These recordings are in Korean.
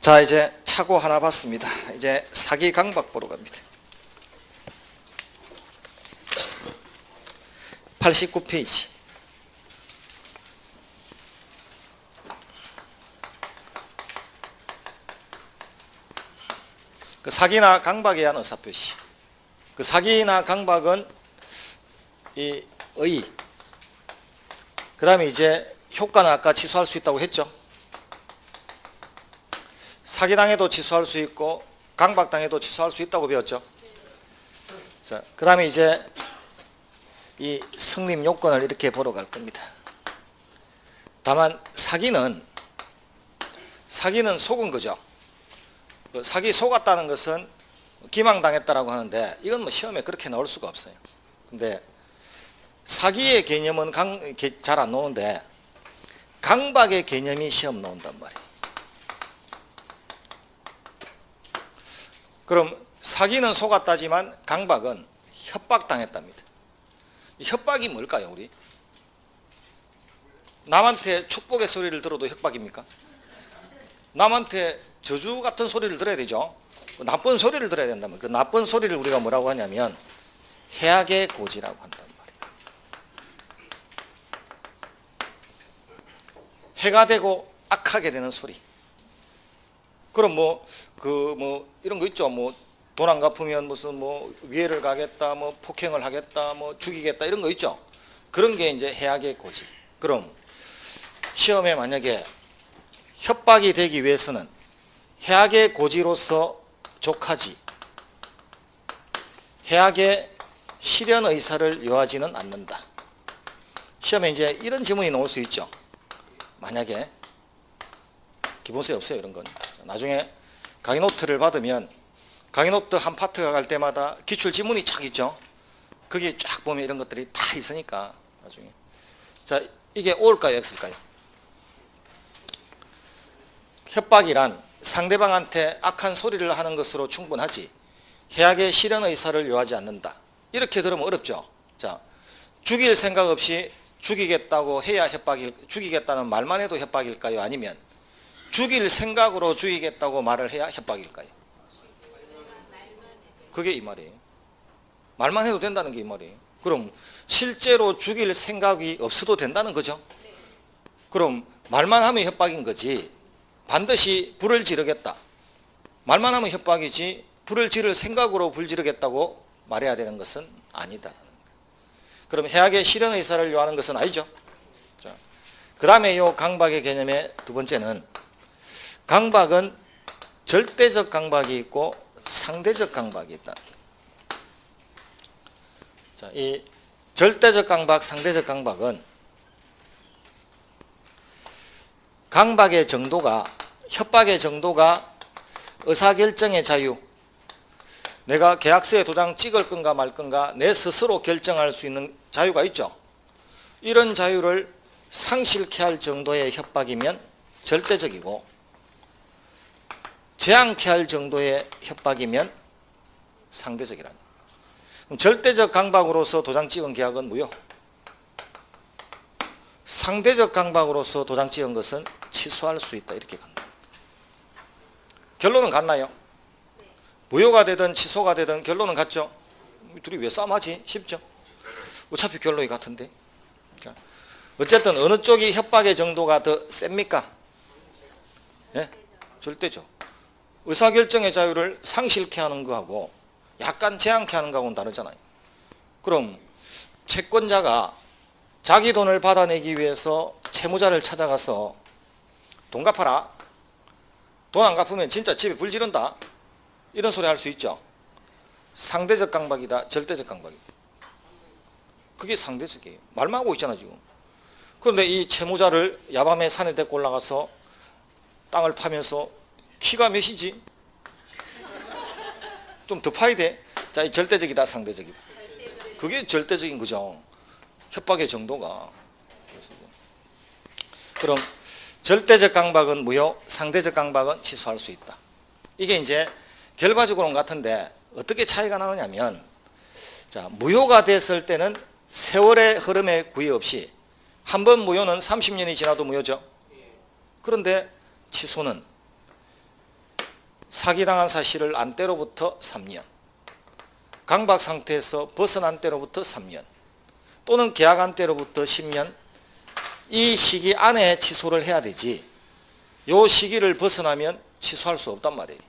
자, 이제 차고 하나 봤습니다. 이제 사기 강박 보러 갑니다. 89페이지. 그 사기나 강박에 의한 의사표시. 그 사기나 강박은 이 의. 그 다음에 이제 효과는 아까 취소할 수 있다고 했죠. 사기당해도 취소할 수 있고 강박당해도 취소할 수 있다고 배웠죠. 자, 그 다음에 이제 이 성립 요건을 이렇게 보러 갈 겁니다. 다만 사기는 속은 거죠. 사기 속았다는 것은 기망당했다라고 하는데 이건 뭐 시험에 그렇게 나올 수가 없어요. 근데 사기의 개념은 잘 안 나오는데 강박의 개념이 시험 나온단 말이에요. 그럼 사기는 속았다지만 강박은 협박당했답니다. 협박이 뭘까요, 우리? 남한테 축복의 소리를 들어도 협박입니까? 남한테 저주 같은 소리를 들어야 되죠. 나쁜 소리를 들어야 된다면 그 나쁜 소리를 우리가 뭐라고 하냐면 해악의 고지라고 한단 말이에요. 해가 되고 악하게 되는 소리. 그럼 이런 거 있죠. 돈 안 갚으면 무슨 위해를 가겠다, 폭행을 하겠다, 죽이겠다 이런 거 있죠. 그런 게 이제 해악의 고지. 그럼 시험에 만약에 협박이 되기 위해서는 해악의 고지로서 족하지 해악의 실현 의사를 요하지는 않는다. 시험에 이제 이런 지문이 나올 수 있죠. 만약에 기본서에 없어요, 이런 건. 나중에 강의 노트를 받으면 강의 노트 한 파트가 갈 때마다 기출 지문이 쫙 있죠. 거기 쫙 보면 이런 것들이 다 있으니까 나중에. 자, 이게 O일까요, X일까요? 협박이란 상대방한테 악한 소리를 하는 것으로 충분하지 해악의 실현 의사를 요하지 않는다. 이렇게 들으면 어렵죠. 자, 죽일 생각 없이 죽이겠다고 해야 죽이겠다는 말만 해도 협박일까요? 아니면 죽일 생각으로 죽이겠다고 말을 해야 협박일까요? 그게 이 말이에요. 말만 해도 된다는 게 이 말이에요. 그럼 실제로 죽일 생각이 없어도 된다는 거죠. 그럼 말만 하면 협박인 거지 반드시 불을 지르겠다. 말만 하면 협박이지 불을 지를 생각으로 불 지르겠다고 말해야 되는 것은 아니다. 그럼 해악의 실현 의사를 요하는 것은 아니죠. 그 다음에 이 강박의 개념의 두 번째는 강박은 절대적 강박이 있고 상대적 강박이 있다. 자, 이 절대적 강박, 상대적 강박은 강박의 정도가, 협박의 정도가 의사결정의 자유, 내가 계약서에 도장 찍을 건가 말 건가 내 스스로 결정할 수 있는 자유가 있죠. 이런 자유를 상실케 할 정도의 협박이면 절대적이고 제한케 할 정도의 협박이면 상대적이라는. 그럼 절대적 강박으로서 도장 찍은 계약은 무효. 상대적 강박으로서 도장 찍은 것은 취소할 수 있다. 이렇게 간다. 결론은 같나요? 무효가 되든 취소가 되든 결론은 같죠. 둘이 왜 싸움하지? 쉽죠. 어차피 결론이 같은데. 어쨌든 어느 쪽이 협박의 정도가 더 셉니까? 네? 절대죠. 의사결정의 자유를 상실케 하는 거하고 약간 제한케 하는 거하고는 다르잖아요. 그럼 채권자가 자기 돈을 받아내기 위해서 채무자를 찾아가서 돈 갚아라. 돈 안 갚으면 진짜 집에 불 지른다. 이런 소리 할 수 있죠. 상대적 강박이다. 절대적 강박이다. 그게 상대적이에요. 말만 하고 있잖아 지금. 그런데 이 채무자를 야밤에 산에 데리고 올라가서 땅을 파면서 키가 몇이지? 좀 더 파야 돼. 자, 이 절대적이다, 상대적이다. 그게 절대적인 거죠. 협박의 정도가. 그럼 절대적 강박은 무효, 상대적 강박은 취소할 수 있다. 이게 이제 결과적으로는 같은데 어떻게 차이가 나느냐면, 자, 무효가 됐을 때는 세월의 흐름에 구애 없이 한 번 무효는 30년이 지나도 무효죠. 그런데 취소는 사기당한 사실을 안 때로부터 3년, 강박 상태에서 벗어난 때로부터 3년, 또는 계약한 때로부터 10년, 이 시기 안에 취소를 해야 되지 이 시기를 벗어나면 취소할 수 없단 말이에요.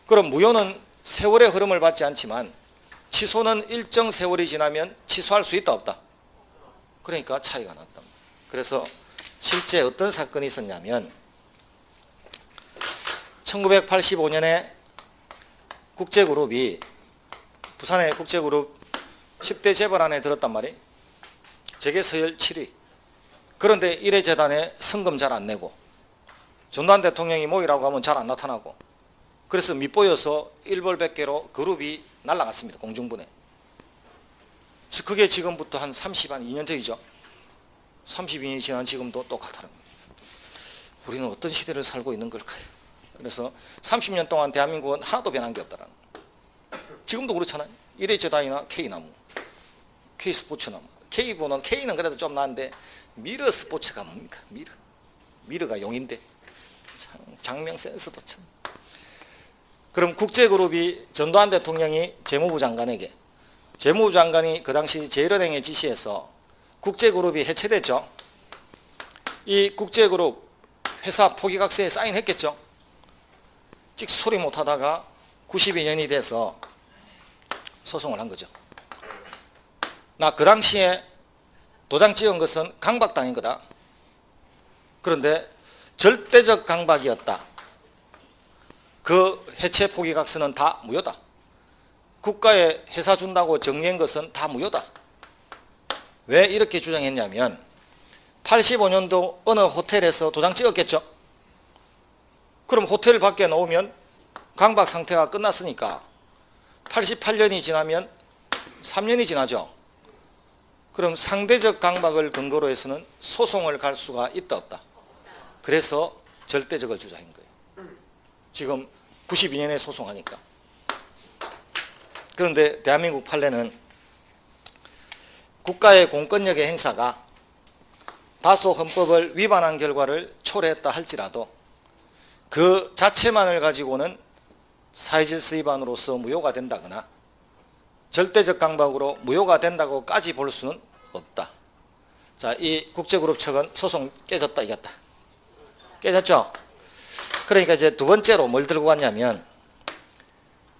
그럼 무효는 세월의 흐름을 받지 않지만 취소는 일정 세월이 지나면 취소할 수 있다 없다? 그러니까 차이가 났단 말이에요. 그래서 실제 어떤 사건이 있었냐면 1985년에 국제그룹이 부산의 국제그룹 10대 재벌 안에 들었단 말이에요. 재계 서열 7위. 그런데 일회재단에 성금 잘 안 내고 전두환 대통령이 모이라고 하면 잘 안 나타나고 그래서 밑보여서 일벌백계로 그룹이 날아갔습니다. 공중분해. 그래서 그게 지금부터 한 2년 전이죠. 32년이 지난 지금도 똑같다는 겁니다. 우리는 어떤 시대를 살고 있는 걸까요? 그래서 30년 동안 대한민국은 하나도 변한 게 없다라는 거예요. 지금도 그렇잖아요. 일회재단이나 K나무, K스포츠나무. K는 그래도 좀 나은데 미르 스포츠가 뭡니까? 미르가 용인데 참 장명 센스도 참. 그럼 국제그룹이 전두환 대통령이 재무부 장관에게, 재무부 장관이 그 당시 제일은행에 지시해서 국제그룹이 해체됐죠. 이 국제그룹 회사 포기각서에 사인했겠죠. 찍소리 못하다가 92년이 돼서 소송을 한 거죠. 나 그 당시에 도장 찍은 것은 강박당인 거다. 그런데 절대적 강박이었다. 그 해체 포기각서는 다 무효다. 국가에 회사 준다고 정리한 것은 다 무효다. 왜 이렇게 주장했냐면 85년도 어느 호텔에서 도장 찍었겠죠. 그럼 호텔 밖에 놓으면 강박 상태가 끝났으니까 88년이 지나면 3년이 지나죠. 그럼 상대적 강박을 근거로 해서는 소송을 갈 수가 있다 없다? 그래서 절대적을 주장한 거예요. 지금 92년에 소송하니까. 그런데 대한민국 판례는 국가의 공권력의 행사가 다소 헌법을 위반한 결과를 초래했다 할지라도 그 자체만을 가지고는 사회질서 위반으로서 무효가 된다거나 절대적 강박으로 무효가 된다고까지 볼 수는 없다. 자, 이 국제그룹 측은 소송 깨졌다 이겼다? 깨졌죠? 그러니까 이제 두 번째로 뭘 들고 왔냐면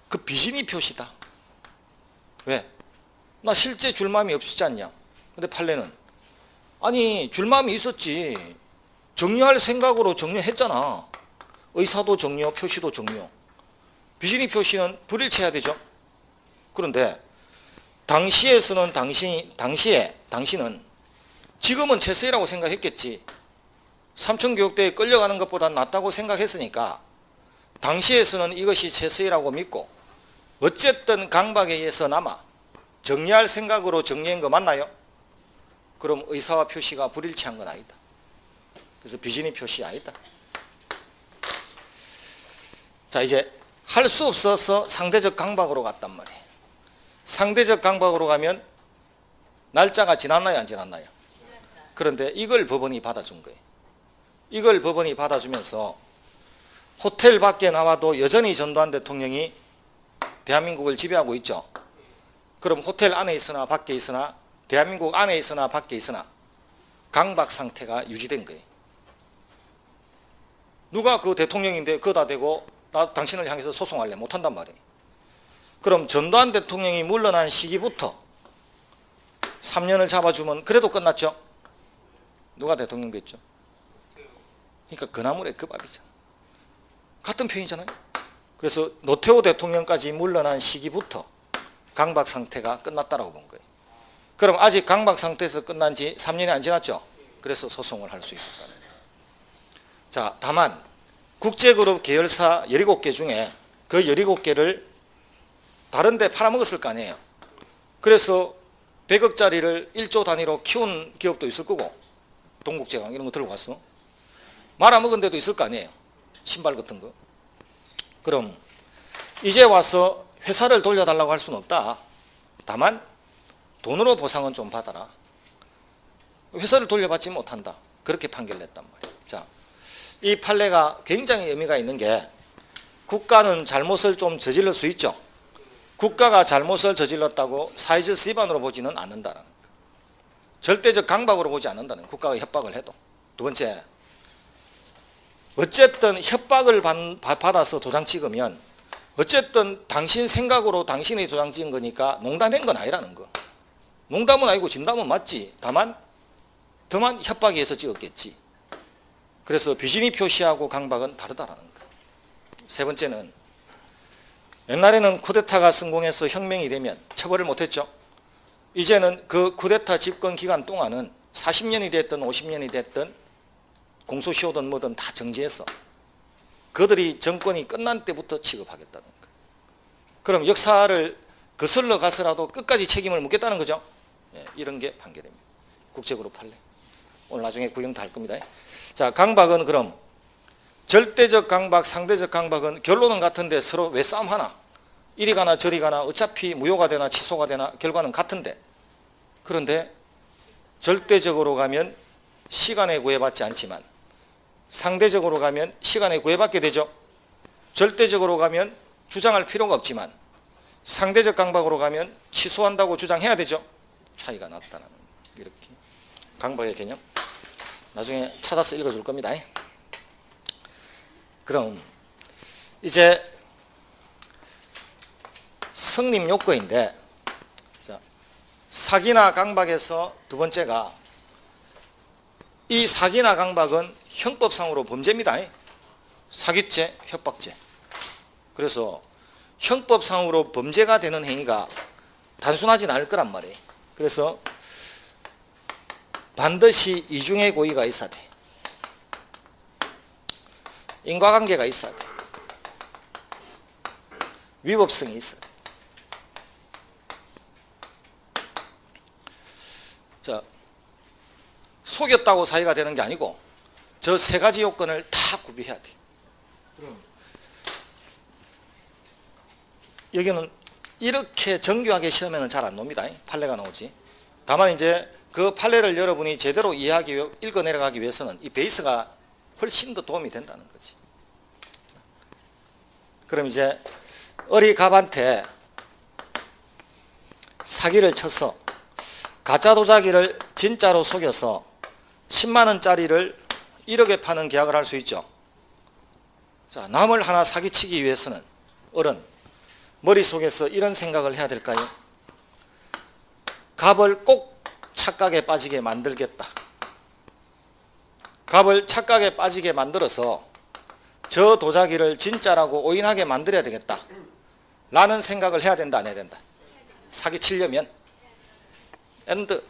그 비신이 표시다. 왜? 나 실제 줄 마음이 없지 않냐? 근데 판례는 아니 줄 마음이 있었지. 정리할 생각으로 정리했잖아. 의사도 정리요, 표시도 정리요. 비신이 표시는 불일치해야 되죠. 그런데 당시에서는 당신은 지금은 최세라고 생각했겠지. 삼천교육대에 끌려가는 것보다 낫다고 생각했으니까 당시에서는 이것이 최세라고 믿고 어쨌든 강박에 의해서나마 정리할 생각으로 정리한 거 맞나요? 그럼 의사와 표시가 불일치한 건 아니다. 그래서 비진이 표시 아니다. 자, 이제 할 수 없어서 상대적 강박으로 갔단 말이에요. 상대적 강박으로 가면 날짜가 지났나요 안 지났나요? 그런데 이걸 법원이 받아준 거예요. 이걸 법원이 받아주면서 호텔 밖에 나와도 여전히 전두환 대통령이 대한민국을 지배하고 있죠. 그럼 호텔 안에 있으나 밖에 있으나 대한민국 안에 있으나 밖에 있으나 강박 상태가 유지된 거예요. 누가 그 대통령인데 그거다 대고 나 당신을 향해서 소송할래? 못한단 말이에요. 그럼 전두환 대통령이 물러난 시기부터 3년을 잡아주면 그래도 끝났죠. 누가 대통령 됐죠? 그러니까 그나물의 그 밥이잖아. 같은 편이잖아요. 그래서 노태우 대통령까지 물러난 시기부터 강박 상태가 끝났다라고 본 거예요. 그럼 아직 강박 상태에서 끝난 지 3년이 안 지났죠. 그래서 소송을 할 수 있었다는 거예요. 자, 다만 국제그룹 계열사 17개 중에 그 17개를 다른 데 팔아먹었을 거 아니에요. 그래서 100억짜리를 1조 단위로 키운 기업도 있을 거고 동국제강 이런 거 들고 갔어. 말아먹은 데도 있을 거 아니에요. 신발 같은 거. 그럼 이제 와서 회사를 돌려달라고 할 수는 없다. 다만 돈으로 보상은 좀 받아라. 회사를 돌려받지 못한다. 그렇게 판결을 냈단 말이에요. 자, 이 판례가 굉장히 의미가 있는 게 국가는 잘못을 좀 저질러 수 있죠. 국가가 잘못을 저질렀다고 사회적 위반으로 보지는 않는다는 거. 절대적 강박으로 보지 않는다는, 국가가 협박을 해도. 두 번째, 어쨌든 협박을 받아서 도장 찍으면 어쨌든 당신 생각으로 당신이 도장 찍은 거니까 농담한 건 아니라는 거. 농담은 아니고 진담은 맞지. 다만 협박에 의해서 찍었겠지. 그래서 비진이 표시하고 강박은 다르다라는 거. 세 번째는, 옛날에는 쿠데타가 성공해서 혁명이 되면 처벌을 못했죠. 이제는 그 쿠데타 집권 기간 동안은 40년이 됐든 50년이 됐든 공소시효든 뭐든 다 정지해서 그들이 정권이 끝난 때부터 취급하겠다는 거. 그럼 역사를 거슬러 가서라도 끝까지 책임을 묻겠다는 거죠. 예, 이런 게 판결입니다. 국제그룹 판례. 오늘 나중에 구경 다 할 겁니다. 자, 강박은 그럼 절대적 강박, 상대적 강박은 결론은 같은데 서로 왜 싸움하나? 이리 가나 저리 가나 어차피 무효가 되나 취소가 되나 결과는 같은데, 그런데 절대적으로 가면 시간에 구애받지 않지만 상대적으로 가면 시간에 구애받게 되죠. 절대적으로 가면 주장할 필요가 없지만 상대적 강박으로 가면 취소한다고 주장해야 되죠. 차이가 났다는, 이렇게 강박의 개념 나중에 찾아서 읽어줄 겁니다. 그럼 이제 성립 요건인데, 사기나 강박에서 두 번째가, 이 사기나 강박은 형법상으로 범죄입니다. 사기죄, 협박죄. 그래서 형법상으로 범죄가 되는 행위가 단순하진 않을 거란 말이에요. 그래서 반드시 이중의 고의가 있어야 돼. 인과관계가 있어야 돼. 위법성이 있어야 돼. 자, 속였다고 사기가 되는 게 아니고 저 세 가지 요건을 다 구비해야 돼. 여기는 이렇게 정교하게 시험에는 잘 안 놉니다. 판례가 나오지. 다만 이제 그 판례를 여러분이 제대로 이해하기 위해, 읽어 내려가기 위해서는 이 베이스가 훨씬 더 도움이 된다는 거지. 그럼 이제 어리 갑한테 사기를 쳐서 가짜 도자기를 진짜로 속여서 10만 원짜리를 1억에 파는 계약을 할 수 있죠. 자, 남을 하나 사기치기 위해서는 어른 머릿속에서 이런 생각을 해야 될까요? 갑을 꼭 착각에 빠지게 만들겠다. 갑을 착각에 빠지게 만들어서 저 도자기를 진짜라고 오인하게 만들어야 되겠다 라는 생각을 해야 된다, 안 해야 된다? 사기치려면. and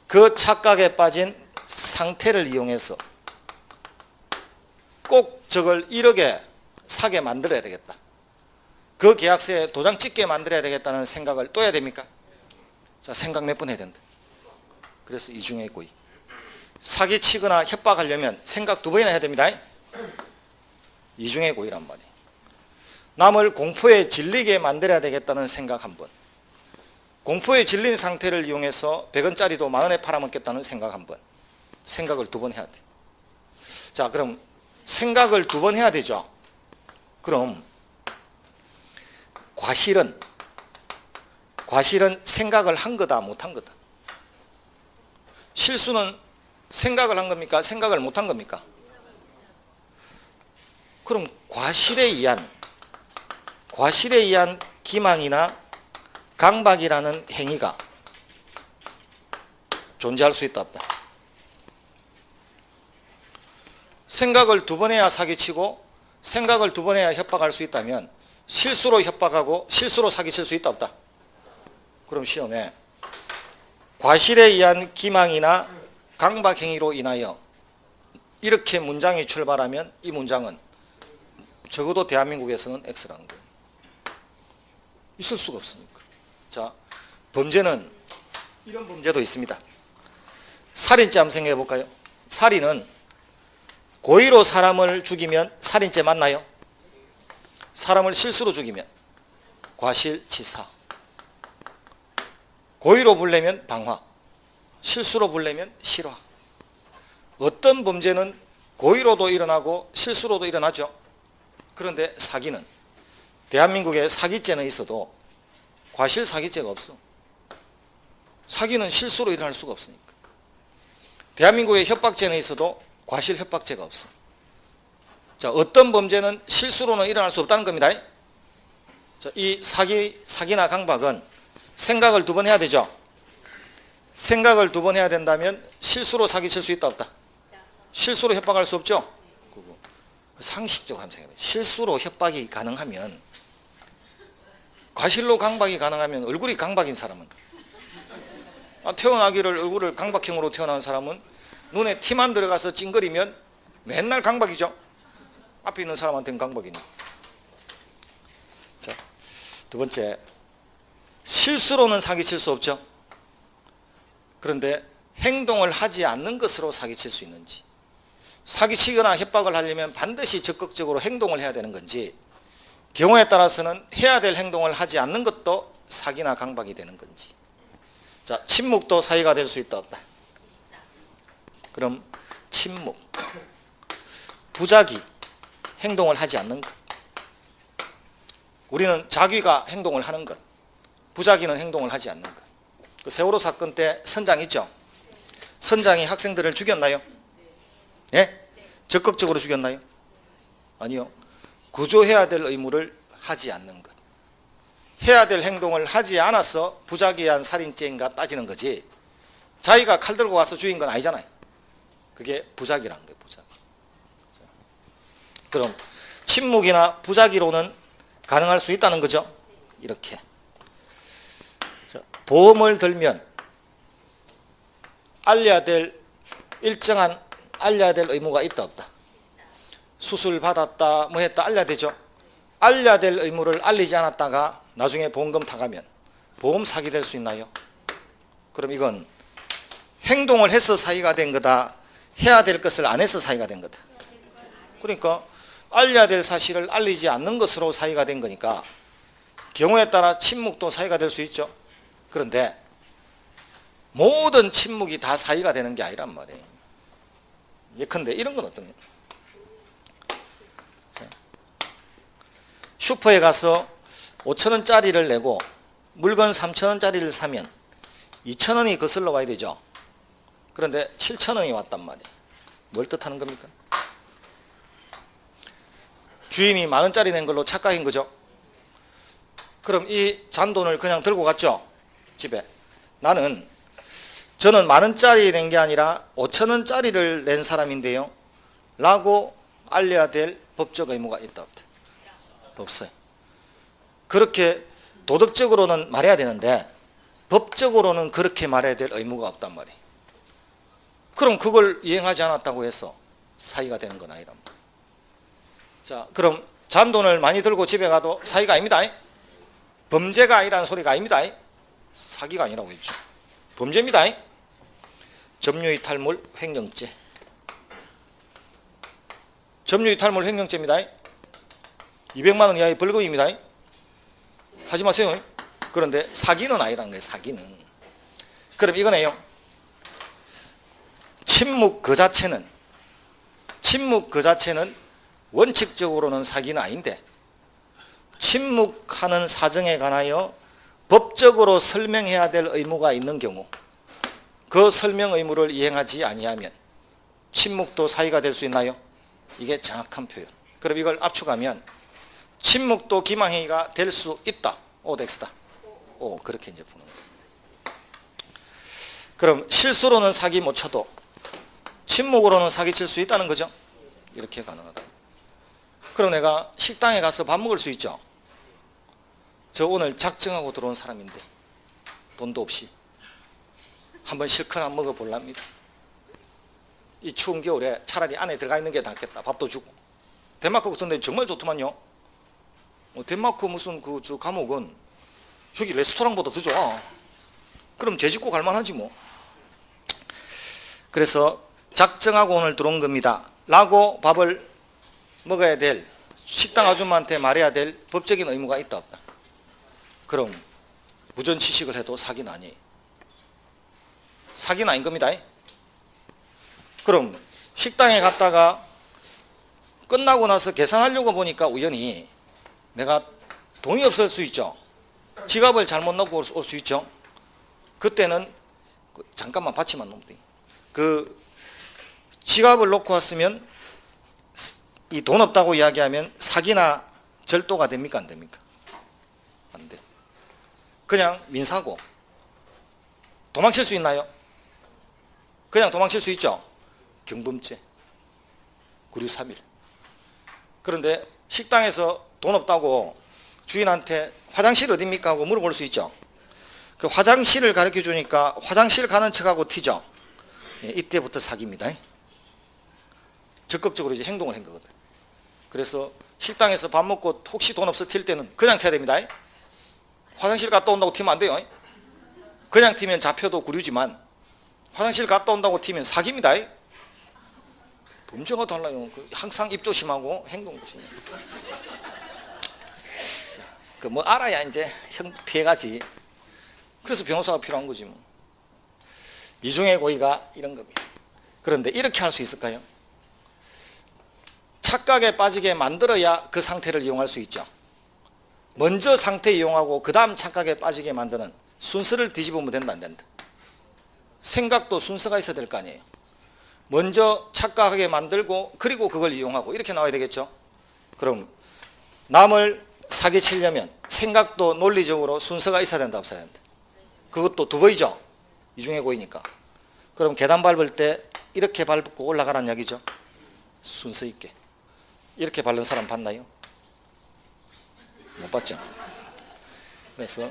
그 착각에 빠진 상태를 이용해서 꼭 저걸 1억에 사게 만들어야 되겠다. 그 계약서에 도장 찍게 만들어야 되겠다는 생각을 또 해야 됩니까? 자, 생각 몇 번 해야 된다. 그래서 이중의 고의. 사기치거나 협박하려면 생각 2번이나 해야 됩니다. 이중의 고의란 말이에요. 남을 공포에 질리게 만들어야 되겠다는 생각 1번. 공포에 질린 상태를 이용해서 100원짜리도 10,000원에 팔아먹겠다는 생각 1번. 생각을 2번 해야 돼. 자, 그럼 생각을 2번 해야 되죠. 그럼 과실은 생각을 한 거다, 못 한 거다. 실수는 생각을 한 겁니까? 생각을 못 한 겁니까? 그럼 과실에 의한 기망이나 강박이라는 행위가 존재할 수 있다, 없다? 생각을 2번 해야 사기치고 생각을 2번 해야 협박할 수 있다면 실수로 협박하고 실수로 사기칠 수 있다, 없다? 그럼 시험에 과실에 의한 기망이나 강박 행위로 인하여 이렇게 문장이 출발하면 이 문장은 적어도 대한민국에서는 X라는 거예요. 있을 수가 없으니까. 자, 범죄는 이런 범죄도 있습니다. 살인죄 한번 생각해 볼까요? 살인은 고의로 사람을 죽이면 살인죄 맞나요? 사람을 실수로 죽이면 과실치사. 고의로 불내면 방화, 실수로 불내면 실화. 어떤 범죄는 고의로도 일어나고 실수로도 일어나죠. 그런데 사기는, 대한민국에 사기죄는 있어도 과실 사기죄가 없어. 사기는 실수로 일어날 수가 없으니까. 대한민국에 협박죄는 있어도 과실 협박죄가 없어. 자, 어떤 범죄는 실수로는 일어날 수 없다는 겁니다. 자, 이 사기나 강박은 생각을 2번 해야 되죠. 생각을 2번 해야 된다면 실수로 사기칠 수 있다 없다? 실수로 협박할 수 없죠. 상식적으로 한번 생각해봐요. 실수로 협박이 가능하면, 과실로 강박이 가능하면 얼굴이 강박인 사람은, 태어나기를 얼굴을 강박형으로 태어난 사람은 눈에 티만 들어가서 찡그리면 맨날 강박이죠. 앞에 있는 사람한테는 강박이니. 자, 2번째, 실수로는 사기칠 수 없죠. 그런데 행동을 하지 않는 것으로 사기칠 수 있는지, 사기치거나 협박을 하려면 반드시 적극적으로 행동을 해야 되는 건지, 경우에 따라서는 해야 될 행동을 하지 않는 것도 사기나 강박이 되는 건지. 자, 침묵도 사기가 될 수 있다 없다? 그럼 침묵, 부작위, 행동을 하지 않는 것. 우리는 자기가 행동을 하는 것, 부작위는 행동을 하지 않는 것. 그 세월호 사건 때 선장 있죠? 선장이 학생들을 죽였나요? 예? 적극적으로 죽였나요? 아니요. 구조해야 될 의무를 하지 않는 것. 해야 될 행동을 하지 않아서 부작위한 살인죄인가 따지는 거지, 자기가 칼 들고 와서 죽인 건 아니잖아요. 그게 부작위라는 거예요. 부작위. 그럼 침묵이나 부작위로는 가능할 수 있다는 거죠. 이렇게. 보험을 들면 알려야 될 의무가 있다 없다? 수술 받았다 뭐 했다 알려야 되죠. 알려야 될 의무를 알리지 않았다가 나중에 보험금 타가면 보험 사기 될 수 있나요? 그럼 이건 행동을 해서 사기가 된 거다, 해야 될 것을 안 해서 사기가 된 거다? 그러니까 알려야 될 사실을 알리지 않는 것으로 사기가 된 거니까 경우에 따라 침묵도 사기가 될 수 있죠. 그런데 모든 침묵이 다 사기가 되는 게 아니란 말이에요. 예컨대 이런 건 어떠냐? 슈퍼에 가서 5,000원짜리를 내고 물건 3,000원짜리를 사면 2,000원이 거슬러 와야 되죠. 그런데 7,000원이 왔단 말이에요. 뭘 뜻하는 겁니까? 주인이 10,000원짜리 낸 걸로 착각인 거죠. 그럼 이 잔돈을 그냥 들고 갔죠, 집에. 저는 10,000원짜리 낸 게 아니라 5,000원짜리를 낸 사람인데요 라고 알려야 될 법적 의무가 있다 없다? 없어요. 그렇게 도덕적으로는 말해야 되는데 법적으로는 그렇게 말해야 될 의무가 없단 말이에요. 그럼 그걸 이행하지 않았다고 해서 사기가 되는 건 아니란 말이에요. 자, 그럼 잔돈을 많이 들고 집에 가도 사기가 아닙니다. 범죄가 아니라는 소리가 아닙니다. 사기가 아니라고 했죠. 범죄입니다. 점유이탈물 횡령죄. 점유이탈물 횡령죄입니다. 200만 원 이하의 벌금입니다. 하지 마세요. 그런데 사기는 아니라는 거예요. 사기는. 그럼 이거네요. 침묵 그 자체는 원칙적으로는 사기는 아닌데 침묵하는 사정에 관하여 법적으로 설명해야 될 의무가 있는 경우, 그 설명 의무를 이행하지 아니하면 침묵도 사기가 될 수 있나요? 이게 정확한 표현. 그럼 이걸 압축하면 침묵도 기망행위가 될 수 있다. O X다. O, 그렇게 이제 푸는 거예요. 그럼 실수로는 사기 못 쳐도 침묵으로는 사기 칠 수 있다는 거죠. 이렇게 가능하다. 그럼 내가 식당에 가서 밥 먹을 수 있죠. 저 오늘 작정하고 들어온 사람인데 돈도 없이 한번 실컷 안 먹어볼랍니다. 이 추운 겨울에 차라리 안에 들어가 있는 게 낫겠다. 밥도 주고. 덴마크 같은 데 정말 좋더만요. 덴마크 무슨 저 감옥은 여기 레스토랑보다 더 좋아. 그럼 재 짓고 갈만하지 뭐. 그래서 작정하고 오늘 들어온 겁니다 라고 밥을 먹어야 될, 식당 아줌마한테 말해야 될 법적인 의무가 있다 없다? 그럼 무전취식을 해도 사기는 아니에요. 사기는 아닌 겁니다. 그럼 식당에 갔다가 끝나고 나서 계산하려고 보니까 우연히 내가 돈이 없을 수 있죠. 지갑을 잘못 넣고 올 수 있죠. 그때는 잠깐만 받치만 놓으면 돼. 그 지갑을 놓고 왔으면 이 돈 없다고 이야기하면 사기나 절도가 됩니까 안 됩니까? 안 돼. 그냥 민사고. 도망칠 수 있나요? 그냥 도망칠 수 있죠. 경범죄, 구류 3일. 그런데 식당에서 돈 없다고 주인한테 화장실 어딥니까 하고 물어볼 수 있죠. 그 화장실을 가르쳐 주니까 화장실 가는 척하고 튀죠. 예, 이때부터 사기입니다. 적극적으로 이제 행동을 한 거거든. 그래서 식당에서 밥 먹고 혹시 돈 없어 튈 때는 그냥 튀어야 됩니다. 화장실 갔다 온다고 튀면 안 돼요. 그냥 튀면 잡혀도 구류지만 화장실 갔다 온다고 튀면 사기입니다. 범죄가 달라요. 항상 입 조심하고 행동 조심하고. 그 뭐 알아야 이제 형 피해가지. 그래서 변호사가 필요한 거지 뭐. 이중의 고의가 이런 겁니다. 그런데 이렇게 할 수 있을까요? 착각에 빠지게 만들어야 그 상태를 이용할 수 있죠. 먼저 상태 이용하고 그 다음 착각에 빠지게 만드는 순서를 뒤집으면 된다 안 된다. 생각도 순서가 있어야 될 거 아니에요. 먼저 착각하게 만들고 그리고 그걸 이용하고 이렇게 나와야 되겠죠. 그럼 남을 사기치려면 생각도 논리적으로 순서가 있어야 된다 없어야 된다. 그것도 두 번이죠. 이중의 고의니까. 그럼 계단 밟을 때 이렇게 밟고 올라가라는 이야기죠. 순서 있게. 이렇게 밟는 사람 봤나요? 못 봤죠. 그래서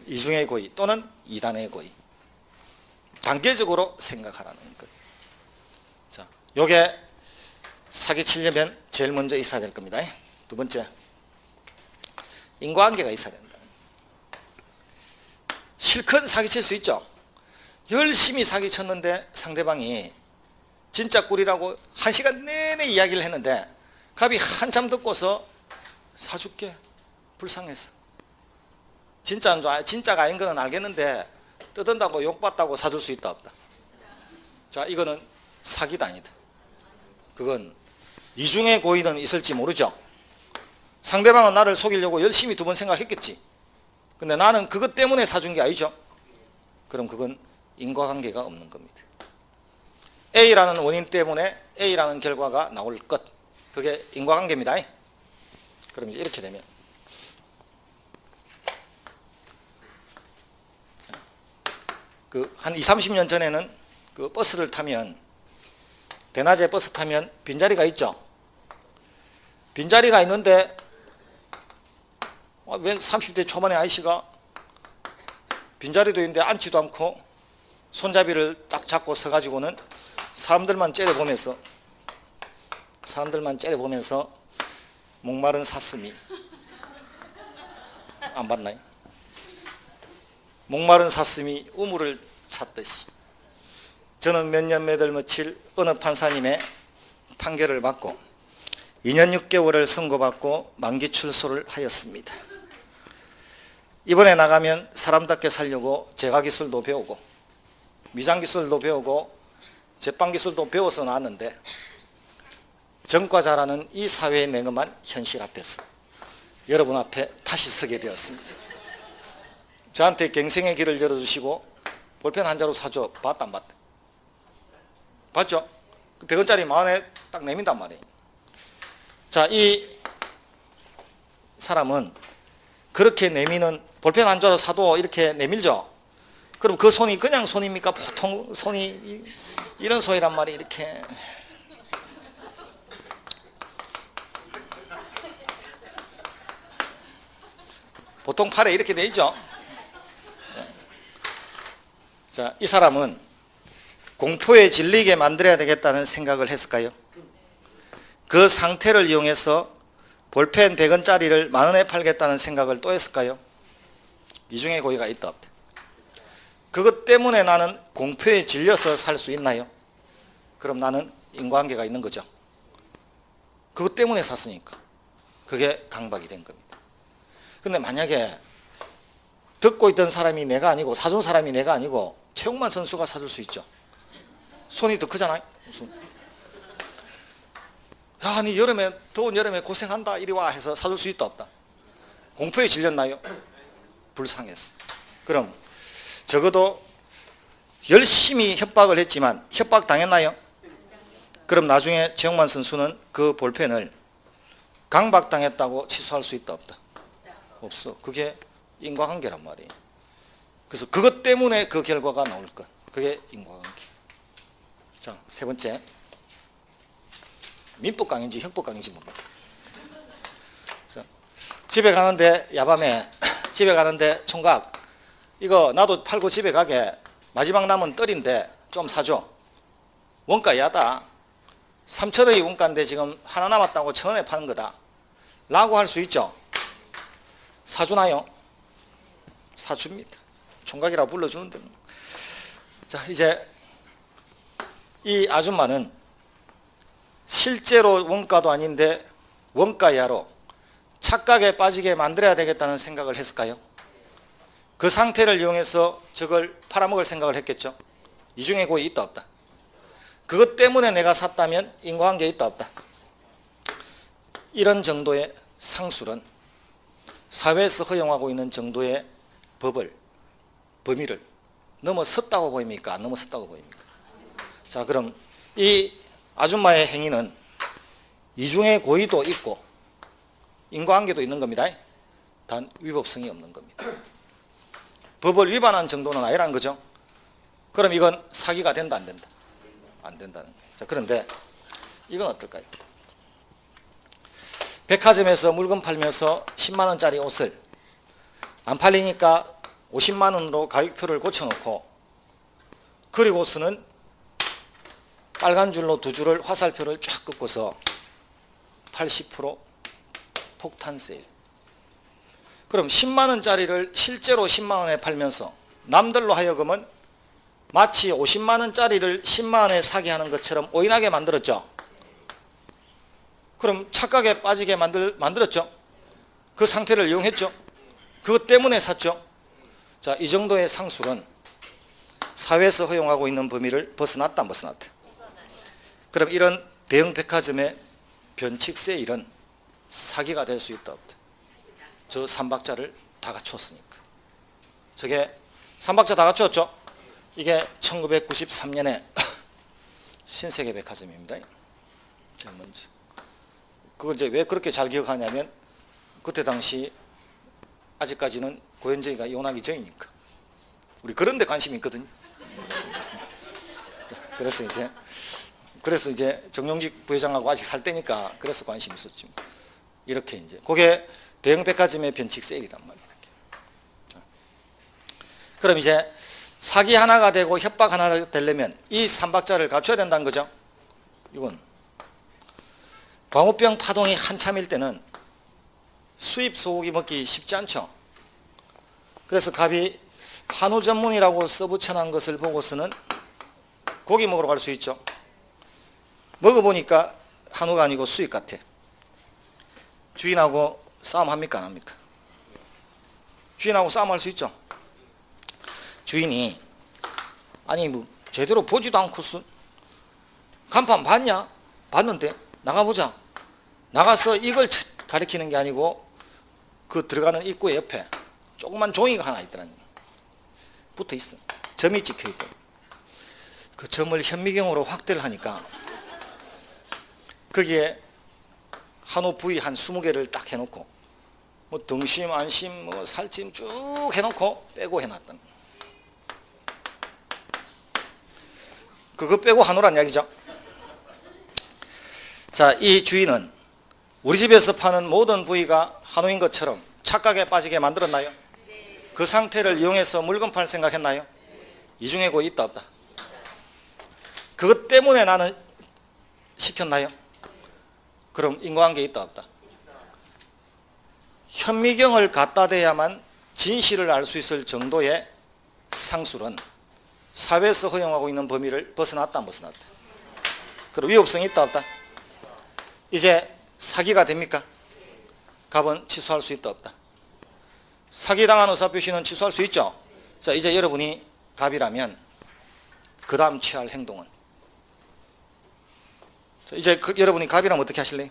이중의 고의 또는 이단의 고의. 단계적으로 생각하라는 것. 자, 요게 사기치려면 제일 먼저 있어야 될 겁니다. 두 번째, 인과관계가 있어야 된다. 실컷 사기칠 수 있죠. 열심히 사기쳤는데 상대방이 진짜 꿀이라고 1시간 내내 이야기를 했는데 갑이 한참 듣고서 사줄게 불쌍해서 진짜 안 좋아. 진짜가 아닌 거는 알겠는데 뜯은다고 욕받다고 사줄 수 있다 없다. 자, 이거는 사기다 아니다. 그건 이중의 고의는 있을지 모르죠. 상대방은 나를 속이려고 열심히 두 번 생각했겠지. 근데 나는 그것 때문에 사준 게 아니죠. 그럼 그건 인과관계가 없는 겁니다. A라는 원인 때문에 A라는 결과가 나올 것. 그게 인과관계입니다. 그럼 이제 이렇게 되면 그 한 20, 30년 전에는 그 버스를 타면 대낮에 버스 타면 빈자리가 있죠. 빈자리가 있는데 왜 30대 초반의 아이씨가 빈자리도 있는데 앉지도 않고 손잡이를 딱 잡고 서가지고는 사람들만 째려보면서 목마른 사슴이 안 봤나요? 목마른 사슴이 우물을 찾듯이 저는 몇 년 몇월 며칠 어느 판사님의 판결을 받고 2년 6개월을 선고받고 만기 출소를 하였습니다. 이번에 나가면 사람답게 살려고 제과기술도 배우고 미장기술도 배우고 제빵기술도 배워서 나왔는데 전과자라는 이 사회의 냉엄한 현실 앞에서 여러분 앞에 다시 서게 되었습니다. 저한테 갱생의 길을 열어주시고 볼펜 한 자루 사줘. 봤다 안 봤다? 봤죠? 100원짜리 만원에 딱 내민단 말이에요. 자, 이 사람은 그렇게 내미는 볼펜 한 자루 사도 이렇게 내밀죠? 그럼 그 손이 그냥 손입니까? 보통 손이 이런 손이란 말이 이렇게 보통 팔에 이렇게 돼 있죠? 자, 이 사람은 공포에 질리게 만들어야 되겠다는 생각을 했을까요? 그 상태를 이용해서 볼펜 100원짜리를 만원에 팔겠다는 생각을 또 했을까요? 이중의 고의가 있다 없다. 그것 때문에 나는 공포에 질려서 살 수 있나요? 그럼 나는 인과관계가 있는 거죠. 그것 때문에 샀으니까. 그게 강박이 된 겁니다. 근데 만약에 듣고 있던 사람이 내가 아니고 사준 사람이 내가 아니고 최용만 선수가 사줄 수 있죠. 손이 더 크잖아요. 야, 니 여름에, 더운 여름에 고생한다, 이리 와 해서 사줄 수 있다, 없다? 공포에 질렸나요? 불쌍했어. 그럼 적어도 열심히 협박을 했지만 협박 당했나요? 그럼 나중에 최영만 선수는 그 볼펜을 강박당했다고 취소할 수 있다, 없다? 없어. 그게 인과관계란 말이에요. 그래서 그것 때문에 그 결과가 나올 것. 그게 인과관계. 자, 세 번째. 민법 강인지 형법 강인지 모르겠다. 집에 가는데 야밤에 집에 가는데 총각 이거 나도 팔고 집에 가게 마지막 남은 떨인데 좀 사줘. 원가 야다. 3,000원이 원가인데 지금 하나 남았다고 1,000원에 파는 거다 라고 할 수 있죠. 사주나요? 사줍니다. 총각이라 불러주는데. 자, 이제 이 아줌마는 실제로 원가도 아닌데 원가야로 착각에 빠지게 만들어야 되겠다는 생각을 했을까요? 그 상태를 이용해서 저걸 팔아먹을 생각을 했겠죠. 이중에 고의 있다, 없다? 그것 때문에 내가 샀다면 인과관계 있다, 없다? 이런 정도의 상술은 사회에서 허용하고 있는 정도의 법을, 범위를 넘어섰다고 보입니까? 안 넘어섰다고 보입니까? 자, 그럼 이 아줌마의 행위는 이중의 고의도 있고 인과관계도 있는 겁니다. 단 위법성이 없는 겁니다. 법을 위반한 정도는 아니라는 거죠. 그럼 이건 사기가 된다, 안 된다? 안 된다는 거예요. 자, 그런데 이건 어떨까요? 백화점에서 물건 팔면서 10만 원짜리 옷을 안 팔리니까 50만 원으로 가격표를 고쳐놓고 그리고서는 빨간 줄로 두 줄을 화살표를 쫙 긋고서 80% 폭탄 세일. 그럼 10만 원짜리를 실제로 10만 원에 팔면서 남들로 하여금은 마치 50만 원짜리를 10만 원에 사게 하는 것처럼 오인하게 만들었죠. 그럼 착각에 빠지게 만들었죠. 그 상태를 이용했죠. 그것 때문에 샀죠. 자, 이 정도의 상술은 사회에서 허용하고 있는 범위를 벗어났다, 안 벗어났다? 그럼 이런 대형 백화점의 변칙 세일은 사기가 될 수 있다, 없다? 저 3박자를 다 갖췄으니까. 저게 3박자 다 갖췄죠? 이게 1993년에 신세계 백화점입니다. 제일 먼저. 그걸 이제 왜 그렇게 잘 기억하냐면 그때 당시 아직까지는 고현정이가 이혼하기 전이니까. 우리 그런 데 관심이 있거든요. 그래서 이제 정용직 부회장하고 아직 살 때니까 그래서 관심이 있었죠. 이렇게 이제 그게 대형 백화점의 변칙 세일이란 말이에요. 그럼 이제 사기 하나가 되고 협박 하나가 되려면 이 3박자를 갖춰야 된다는 거죠. 이건 광우병 파동이 한참일 때는 수입 소고기 먹기 쉽지 않죠. 그래서 갑이 한우 전문이라고 써붙여놓은 것을 보고서는 고기 먹으러 갈 수 있죠. 먹어보니까 한우가 아니고 수입 같아. 주인하고 싸움합니까, 안 합니까? 주인하고 싸움할 수 있죠. 주인이 아니 뭐 제대로 보지도 않고서 간판 봤냐? 봤는데 나가보자. 나가서 이걸 가리키는 게 아니고 그 들어가는 입구 옆에 조그만 종이가 하나 있더라니. 붙어 있어. 점이 찍혀 있고. 그 점을 현미경으로 확대를 하니까 거기에 한우 부위 한 20개를 딱 해놓고 뭐 등심, 안심, 뭐 살찜 쭉 해놓고 빼고 해놨던. 그거 빼고 한우란 이야기죠. 자, 이 주인은 우리 집에서 파는 모든 부위가 한우인 것처럼 착각에 빠지게 만들었나요? 그 상태를 이용해서 물건 팔 생각했나요? 이중에 고의 있다, 없다? 그것 때문에 나는 시켰나요? 그럼 인과관계 있다, 없다? 현미경을 갖다 대야만 진실을 알 수 있을 정도의 상술은 사회에서 허용하고 있는 범위를 벗어났다, 안 벗어났다? 그럼 위법성이 있다, 없다? 이제 사기가 됩니까? 갑은 취소할 수 있다, 없다? 사기당한 의사표시는 취소할 수 있죠? 자, 이제 여러분이 갑이라면 그 다음 취할 행동은 이제 여러분이 갑이라면 어떻게 하실래요?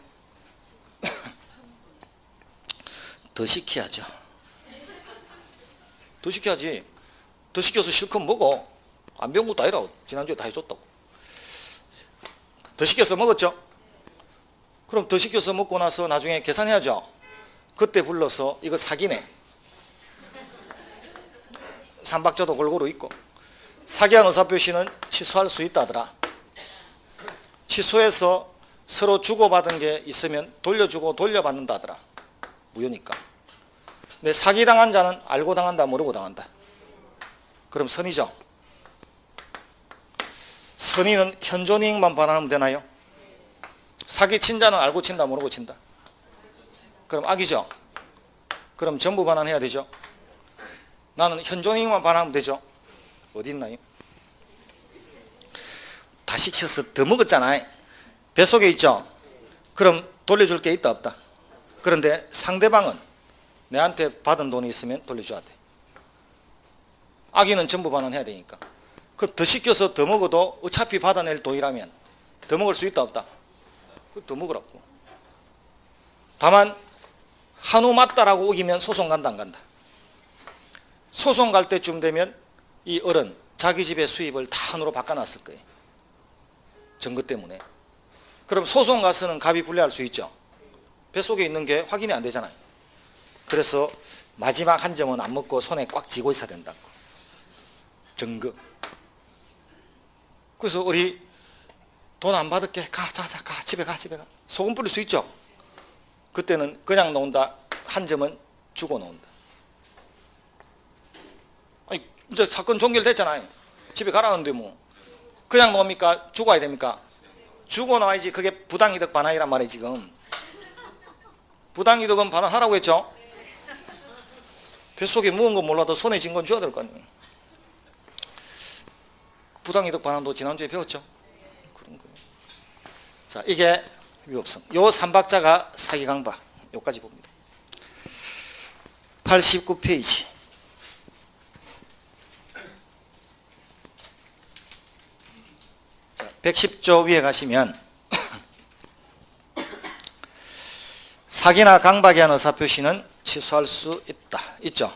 더 시켜야죠. 더 시켜야지. 더 시켜서 실컷 먹어. 안 배운 것도 아니라 지난주에 다 해줬다고. 더 시켜서 먹었죠? 그럼 더 시켜서 먹고 나서 나중에 계산해야죠. 그때 불러서 이거 사기네. 삼박자도 골고루 있고. 사기한 의사표시는 취소할 수 있다더라. 취소해서 서로 주고받은 게 있으면 돌려주고 돌려받는다더라. 무효니까. 근데 사기당한 자는 알고 당한다 모르고 당한다. 그럼 선이죠. 선의는 현존이익만 반환하면 되나요? 사기친 자는 알고 친다 모르고 친다. 그럼 악이죠. 그럼 전부 반환해야 되죠. 나는 현존이익만 반환하면 되죠. 어디 있나요? 다 시켜서 더 먹었잖아요. 뱃속에 있죠. 그럼 돌려줄 게 있다 없다. 그런데 상대방은 내한테 받은 돈이 있으면 돌려줘야 돼. 악인은 전부 반환해야 되니까. 그럼 더 시켜서 더 먹어도 어차피 받아낼 돈이라면 더 먹을 수 있다 없다. 더 먹으라고. 다만 한우 맞다라고 우기면 소송 간다 안 간다. 소송 갈 때쯤 되면 이 어른 자기 집의 수입을 다 한우로 바꿔놨을 거예요. 증거 때문에. 그럼 소송 가서는 갑이 불리할 수 있죠. 뱃속에 있는 게 확인이 안 되잖아요. 그래서 마지막 한 점은 안 먹고 손에 꽉 쥐고 있어야 된다고. 증거. 그래서 우리 돈 안 받을게. 가, 자, 가, 집에 가. 소금 뿌릴 수 있죠. 그때는 그냥 놓은다. 한 점은 주고 놓은다. 아니, 이제 사건 종결됐잖아요. 집에 가라는데 뭐. 그냥 놓습니까? 주고 와야 됩니까? 주고 나와야지. 그게 부당이득 반환이란 말이에요, 지금. 부당이득은 반환하라고 했죠? 뱃속에 묵은 건 몰라도 손에 쥔 건 줘야 될 거 아니에요. 부당이득 반환도 지난주에 배웠죠? 그런 거예요. 자, 이게 위법성. 요 3박자가 사기강박. 요까지 봅니다. 89페이지. 자, 110조 위에 가시면 사기나 강박에 한 의사표시는 취소할 수 있다. 있죠?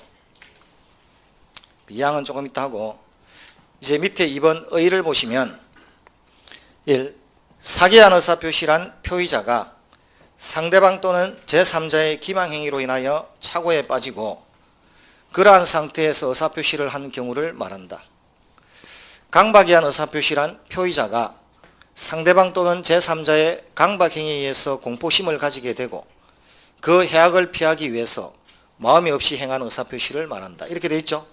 이항은 조금 있다 하고 이제 밑에 2번 의를 보시면 1. 사기한 의사표시란 표의자가 상대방 또는 제3자의 기망행위로 인하여 착오에 빠지고 그러한 상태에서 의사표시를 한 경우를 말한다. 강박이한 의사표시란 표의자가 상대방 또는 제3자의 강박행위에 의해서 공포심을 가지게 되고 그 해악을 피하기 위해서 마음이 없이 행한 의사표시를 말한다. 이렇게 돼 있죠.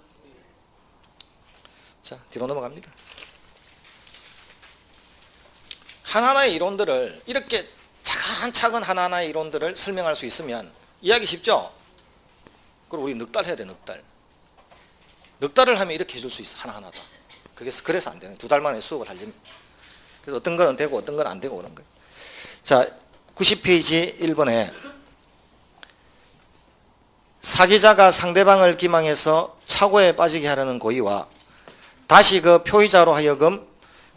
자, 뒤로 넘어갑니다. 하나하나의 이론들을 이렇게 차근차근 하나하나의 이론들을 설명할 수 있으면 이해하기 쉽죠? 그리고 우리 넉 달 해야 돼, 넉 달. 넉 달을 하면 이렇게 해줄 수 있어, 하나하나 다. 그래서 안 되네. 2달 만에 수업을 하려면. 그래서 어떤 건 되고 어떤 건 안 되고 그런 거예요. 자, 90페이지 1번에 사기자가 상대방을 기망해서 착오에 빠지게 하려는 고의와 다시 그 표의자로 하여금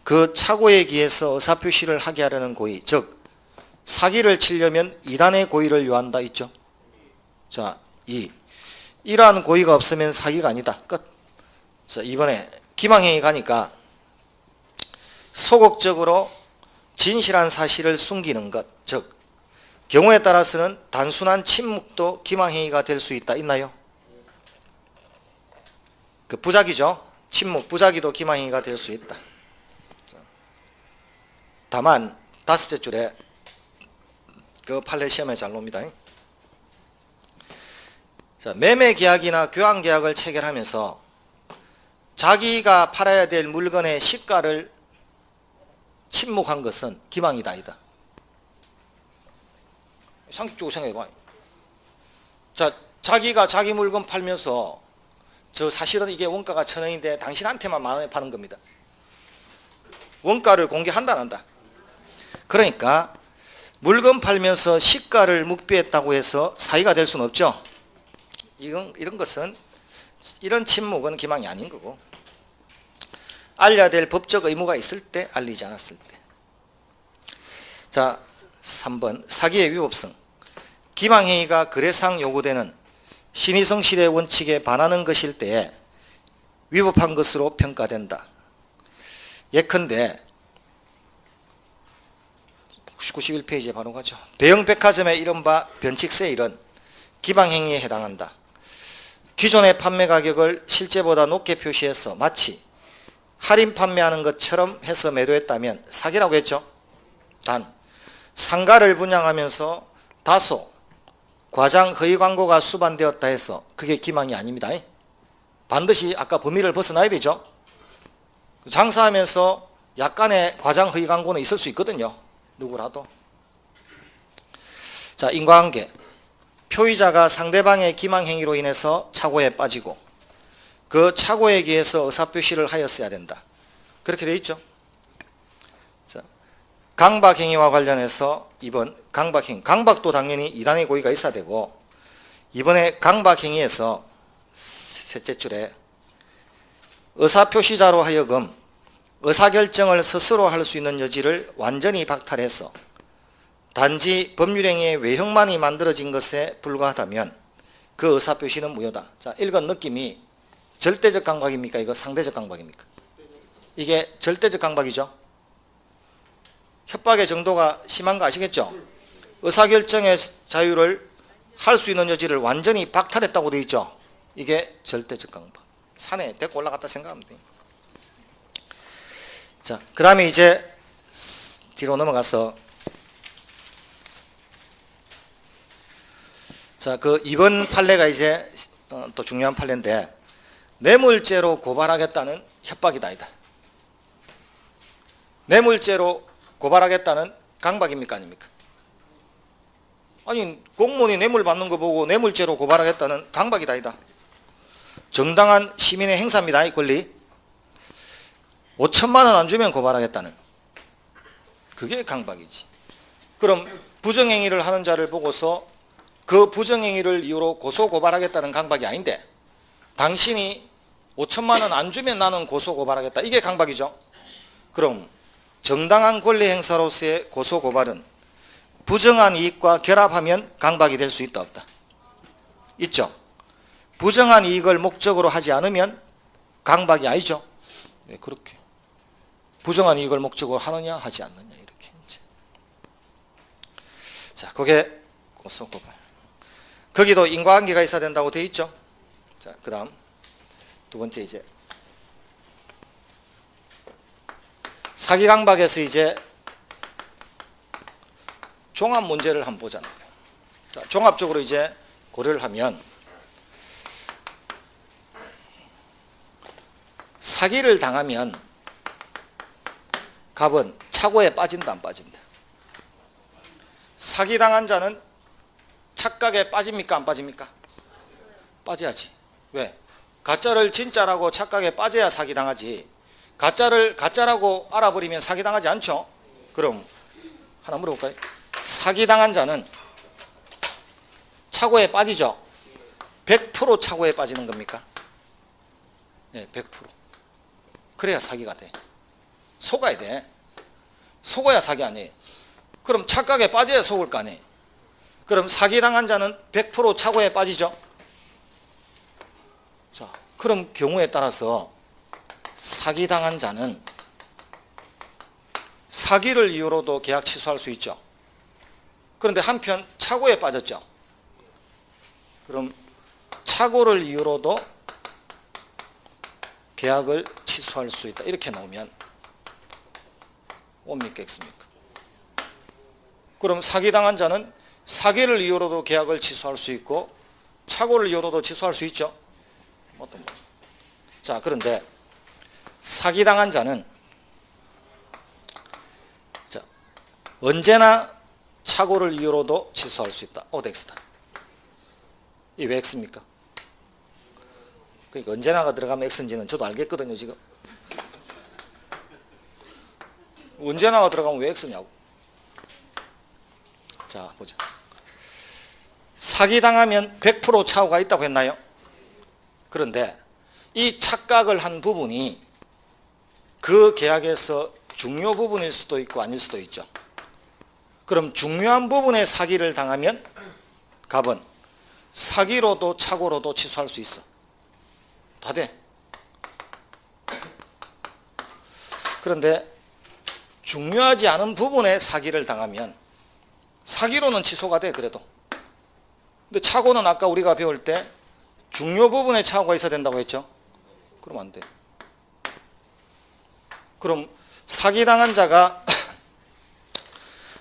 그 착오에 기해서 의사표시를 하게 하려는 고의, 즉 사기를 치려면 이단의 고의를 요한다 있죠. 자, 2. 이러한 고의가 없으면 사기가 아니다. 끝. 자, 이번에 기망행위 가니까 소극적으로 진실한 사실을 숨기는 것, 즉 경우에 따라서는 단순한 침묵도 기망행위가 될 수 있다. 있나요? 그 부작이죠. 침묵, 부작위도 기망행위가 될 수 있다. 다만 5째 줄에 그 판례 시험에 잘 놉니다. 자, 매매 계약이나 교환 계약을 체결하면서 자기가 팔아야 될 물건의 시가를 침묵한 것은 기망이다. 아니다. 상식적으로 생각해봐. 자, 자기가 자기 물건 팔면서 저 사실은 이게 원가가 1,000원인데 당신한테만 10,000원에 파는 겁니다. 원가를 공개한다 안 한다. 그러니까 물건 팔면서 시가를 묵비했다고 해서 사기가 될 수는 없죠. 이런 것은 이런 침묵은 기망이 아닌 거고 알려야 될 법적 의무가 있을 때 알리지 않았을 때. 자, 3번 사기의 위법성. 기망행위가 거래상 요구되는 신의성실의 원칙에 반하는 것일 때에 위법한 것으로 평가된다. 예컨대 91페이지에 바로 가죠. 대형 백화점의 이른바 변칙 세일은 기방행위에 해당한다. 기존의 판매 가격을 실제보다 높게 표시해서 마치 할인 판매하는 것처럼 해서 매도했다면 사기라고 했죠. 단 상가를 분양하면서 다소 과장 허위 광고가 수반되었다 해서 그게 기망이 아닙니다. 반드시 아까 범위를 벗어나야 되죠. 장사하면서 약간의 과장 허위 광고는 있을 수 있거든요. 누구라도. 자, 인과관계. 표의자가 상대방의 기망행위로 인해서 착오에 빠지고 그 착오에 기해서 의사표시를 하였어야 된다. 그렇게 돼 있죠. 자, 강박행위와 관련해서 2번 강박행위. 강박도 당연히 이단의 고의가 있어야 되고, 이번에 강박행위에서 셋째 줄에 의사표시자로 하여금 의사결정을 스스로 할 수 있는 여지를 완전히 박탈해서 단지 법률행위의 외형만이 만들어진 것에 불과하다면 그 의사표시는 무효다. 자, 읽은 느낌이 절대적 강박입니까? 이거 상대적 강박입니까? 이게 절대적 강박이죠. 협박의 정도가 심한 거 아시겠죠? 의사결정의 자유를 할 수 있는 여지를 완전히 박탈했다고 되어 있죠. 이게 절대적 강박. 산에 데리고 올라갔다 생각하면 돼요. 자, 그 다음에 이제 뒤로 넘어가서 자, 그 이번 판례가 이제 또 중요한 판례인데, 뇌물죄로 고발하겠다는 협박이다. 아니다. 뇌물죄로 고발하겠다는 강박입니까? 아닙니까? 아니, 공무원이 뇌물 받는 거 보고 뇌물죄로 고발하겠다는 강박이다. 아니다. 정당한 시민의 행사입니다. 이 권리. 5천만 원 안 주면 고발하겠다는. 그게 강박이지. 그럼 부정행위를 하는 자를 보고서 그 부정행위를 이유로 고소 고발하겠다는 강박이 아닌데, 당신이 5천만 원 안 주면 나는 고소 고발하겠다. 이게 강박이죠. 그럼 정당한 권리 행사로서의 고소 고발은 부정한 이익과 결합하면 강박이 될 수 있다 없다? 있죠. 부정한 이익을 목적으로 하지 않으면 강박이 아니죠. 왜 그렇게 부정한 이익을 목적으로 하느냐 하지 않느냐 이렇게 이제. 자, 그게 고소 고발. 거기도 인과관계가 있어야 된다고 되어 있죠. 자, 그 다음 두 번째 이제 사기 강박에서 이제 종합 문제를 한번 보잖아요. 자, 종합적으로 이제 고려를 하면 사기를 당하면 갑은 착오에 빠진다 안 빠진다? 사기당한 자는 착각에 빠집니까 안 빠집니까? 빠져야지. 왜? 가짜를 진짜라고 착각에 빠져야 사기당하지. 가짜를 가짜라고 알아버리면 사기당하지 않죠? 그럼 하나 물어볼까요? 사기당한 자는 착오에 빠지죠? 100% 착오에 빠지는 겁니까? 네, 100%. 그래야 사기가 돼. 속아야 돼. 속아야 사기 아니에요. 그럼 착각에 빠져야 속을 거 아니에요. 그럼 사기당한 자는 100% 착오에 빠지죠? 자, 그럼 경우에 따라서 사기당한 자는 사기를 이유로도 계약 취소할 수 있죠. 그런데 한편 착오에 빠졌죠. 그럼 착오를 이유로도 계약을 취소할 수 있다. 이렇게 나오면 옵니까 X입니까? 그럼 사기당한 자는 사기를 이유로도 계약을 취소할 수 있고 착오를 이유로도 취소할 수 있죠. 어떤 거죠? 자, 그런데 사기당한 자는 자, 언제나 착오를 이유로도 취소할 수 있다. OX다. 이 왜 X입니까? 그러니까 언제나가 들어가면 X인지는 저도 알겠거든요, 지금. 언제나가 들어가면 왜 X냐고. 자, 보자. 사기당하면 100% 착오가 있다고 했나요? 그런데 이 착각을 한 부분이 그 계약에서 중요 부분일 수도 있고 아닐 수도 있죠. 그럼 중요한 부분에 사기를 당하면 갑은 사기로도 착오로도 취소할 수 있어. 다 돼. 그런데 중요하지 않은 부분에 사기를 당하면 사기로는 취소가 돼. 그래도. 근데 착오는 아까 우리가 배울 때 중요 부분에 착오가 있어야 된다고 했죠. 그럼 안 돼. 그럼 사기당한 자가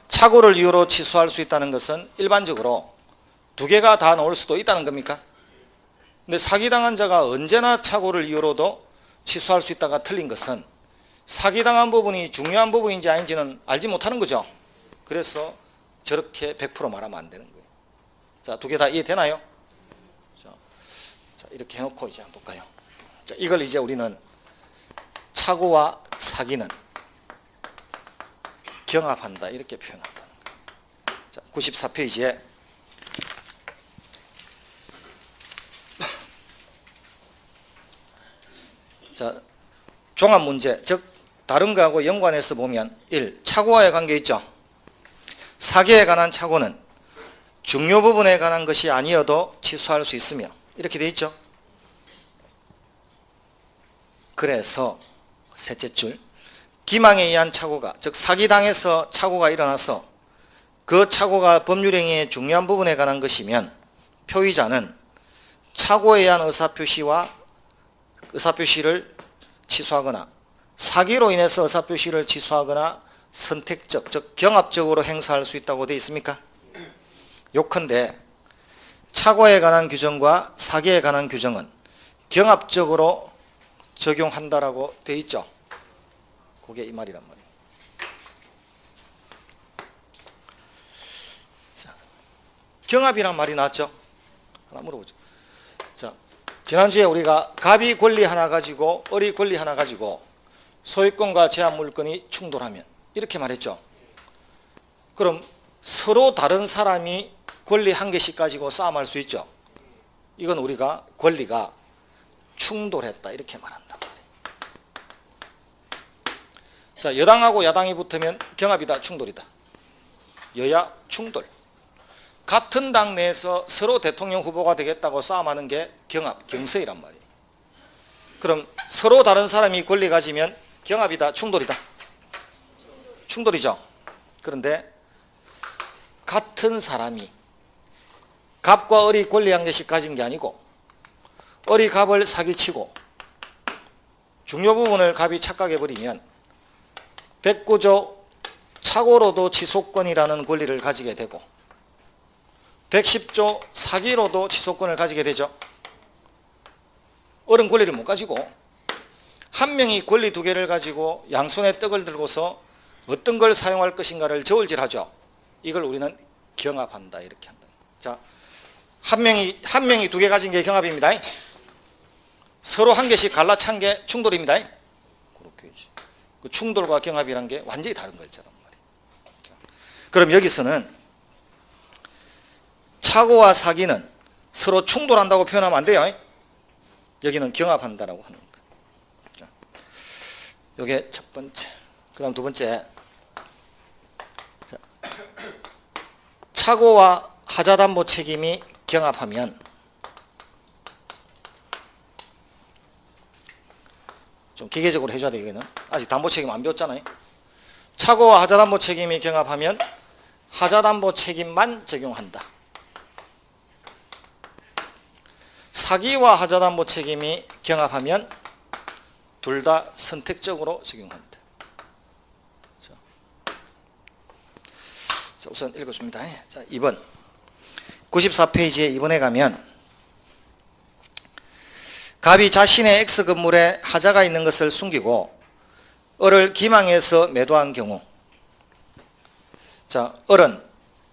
착오를 이유로 취소할 수 있다는 것은 일반적으로 두 개가 다 나올 수도 있다는 겁니까? 근데 사기당한 자가 언제나 착오를 이유로도 취소할 수 있다가 틀린 것은 사기당한 부분이 중요한 부분인지 아닌지는 알지 못하는 거죠. 그래서 저렇게 100% 말하면 안 되는 거예요. 자, 두 개 다 이해되나요? 자, 이렇게 해놓고 이제 한번 볼까요? 자, 이걸 이제 우리는 착오와 사기는 경합한다 이렇게 표현한다. 자, 94페이지에 자, 종합 문제, 즉 다른 거하고 연관해서 보면 1. 착오와의 관계 있죠. 사기에 관한 착오는 중요 부분에 관한 것이 아니어도 취소할 수 있으며 이렇게 돼 있죠. 그래서 셋째 줄, 기망에 의한 착오가, 즉 사기당해서 착오가 일어나서 그 착오가 법률행위의 중요한 부분에 관한 것이면 표의자는 착오에 의한 의사표시를 취소하거나 사기로 인해서 의사표시를 취소하거나 선택적, 즉 경합적으로 행사할 수 있다고 되어 있습니까? 요컨대 착오에 관한 규정과 사기에 관한 규정은 경합적으로 적용한다라고 되어 있죠. 그게 이 말이란 말이에요. 자, 경합이란 말이 나왔죠. 하나 물어보죠. 자, 지난주에 우리가 갑이 권리 하나 가지고 을이 권리 하나 가지고 소유권과 제한 물건이 충돌하면 이렇게 말했죠. 그럼 서로 다른 사람이 권리 한 개씩 가지고 싸움할 수 있죠. 이건 우리가 권리가 충돌했다 이렇게 말한단 말이에요. 자, 여당하고 야당이 붙으면 경합이다 충돌이다. 여야 충돌. 같은 당 내에서 서로 대통령 후보가 되겠다고 싸움하는 게 경합, 경서이란 말이에요. 그럼 서로 다른 사람이 권리 가지면 경합이다 충돌이다. 충돌이죠. 그런데 같은 사람이 갑과 을이 권리 한 개씩 가진 게 아니고 을이 갑을 사기치고 중요 부분을 갑이 착각해버리면 109조 착오로도 취소권이라는 권리를 가지게 되고 110조 사기로도 취소권을 가지게 되죠. 을은 권리를 못 가지고 한 명이 권리 두 개를 가지고 양손에 떡을 들고서 어떤 걸 사용할 것인가를 저울질하죠. 이걸 우리는 경합한다 이렇게 한다. 자, 한 명이 두 개 가진 게 경합입니다. 서로 한 개씩 갈라찬 게 충돌입니다. 그렇게 이제 그 충돌과 경합이란 게 완전히 다른 거잖아 말이에요. 그럼 여기서는 착오와 사기는 서로 충돌한다고 표현하면 안 돼요. 여기는 경합한다라고 하는 거예요. 이게 첫 번째. 그 다음 두 번째. 자, 착오와 하자담보 책임이 경합하면 좀 기계적으로 해줘야 돼. 여기는 아직 담보 책임 안 배웠잖아요. 착오와 하자담보 책임이 경합하면 하자담보 책임만 적용한다. 사기와 하자담보 책임이 경합하면 둘 다 선택적으로 적용한다. 자, 우선 읽어줍니다. 자, 2번 94페이지에 2번에 가면 갑이 자신의 X 건물에 하자가 있는 것을 숨기고 을을 기망해서 매도한 경우, 자, 을은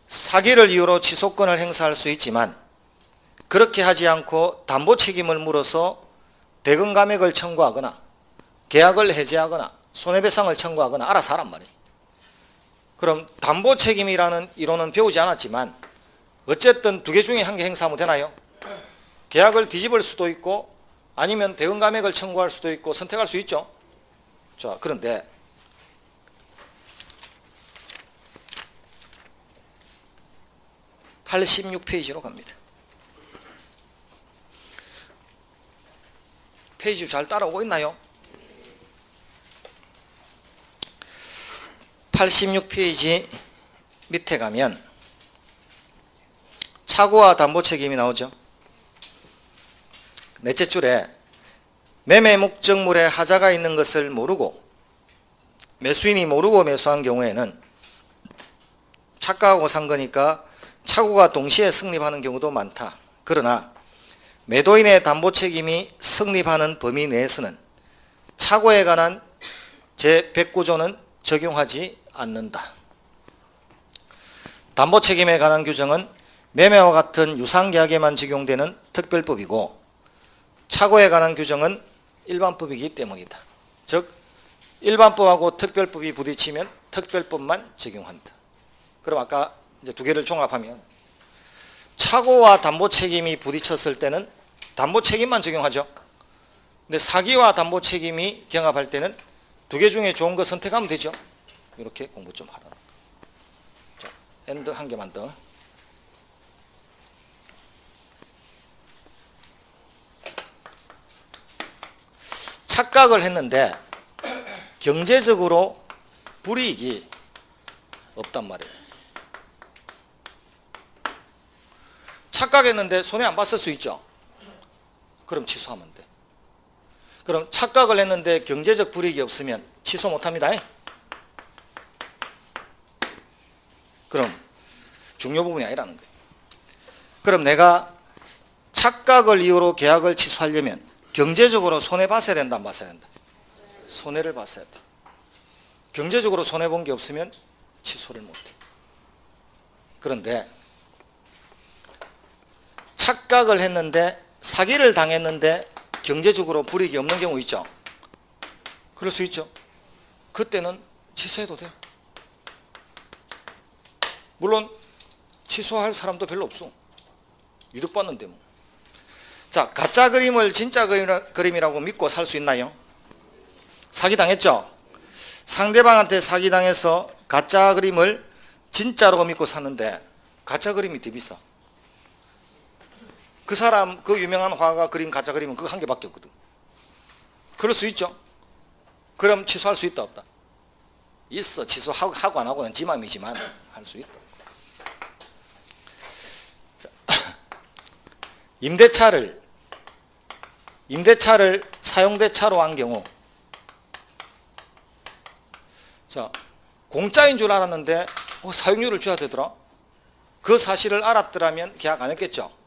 사기를 이유로 취소권을 행사할 수 있지만 그렇게 하지 않고 담보 책임을 물어서 대금 감액을 청구하거나 계약을 해지하거나 손해배상을 청구하거나 알아서 하란 말이에요. 그럼 담보 책임이라는 이론은 배우지 않았지만 어쨌든 두 개 중에 한 개 행사하면 되나요? 계약을 뒤집을 수도 있고 아니면 대금 감액을 청구할 수도 있고 선택할 수 있죠. 자, 그런데 86페이지로 갑니다. 페이지 잘 따라오고 있나요? 86페이지 밑에 가면 착오와 담보 책임이 나오죠. 넷째 줄에 매매 목적물에 하자가 있는 것을 모르고 매수인이 모르고 매수한 경우에는 착각하고 산 거니까 착오가 동시에 성립하는 경우도 많다. 그러나 매도인의 담보 책임이 성립하는 범위 내에서는 착오에 관한 제109조는 적용하지 않는다. 담보 책임에 관한 규정은 매매와 같은 유상계약에만 적용되는 특별법이고 착오에 관한 규정은 일반법이기 때문이다. 즉 일반법하고 특별법이 부딪히면 특별법만 적용한다. 그럼 아까 이제 두 개를 종합하면 착오와 담보 책임이 부딪혔을 때는 담보 책임만 적용하죠. 근데 사기와 담보 책임이 경합할 때는 두 개 중에 좋은 거 선택하면 되죠. 이렇게 공부 좀 하라. 자, 엔드 한 개만 더. 착각을 했는데 경제적으로 불이익이 없단 말이에요. 착각했는데 손해 안 봤을 수 있죠. 그럼 취소하면 돼. 그럼 착각을 했는데 경제적 불이익이 없으면 취소 못합니다. 그럼 중요 부분이 아니라는 거예요. 그럼 내가 착각을 이유로 계약을 취소하려면 경제적으로 손해 봤어야 된다, 안 봤어야 된다? 손해를 봤어야 돼. 경제적으로 손해 본 게 없으면 취소를 못해. 그런데 착각을 했는데 사기를 당했는데 경제적으로 불이익이 없는 경우 있죠. 그럴 수 있죠. 그때는 취소해도 돼. 물론 취소할 사람도 별로 없어. 이득 받는데 뭐. 자, 가짜 그림을 진짜 그림이라고 믿고 살 수 있나요? 사기당했죠? 상대방한테 사기당해서 가짜 그림을 진짜로 믿고 샀는데 가짜 그림이 더 비싸. 그 사람, 그 유명한 화가 그린 가짜 그림은 그거 한 개밖에 없거든. 그럴 수 있죠? 그럼 취소할 수 있다, 없다? 있어. 취소하고 안 하고는 지 맘이지만 할 수 있다. 자, 임대차를 사용대차로 한 경우, 자, 공짜인 줄 알았는데 사용료를 줘야 되더라. 그 사실을 알았더라면 계약 안 했겠죠.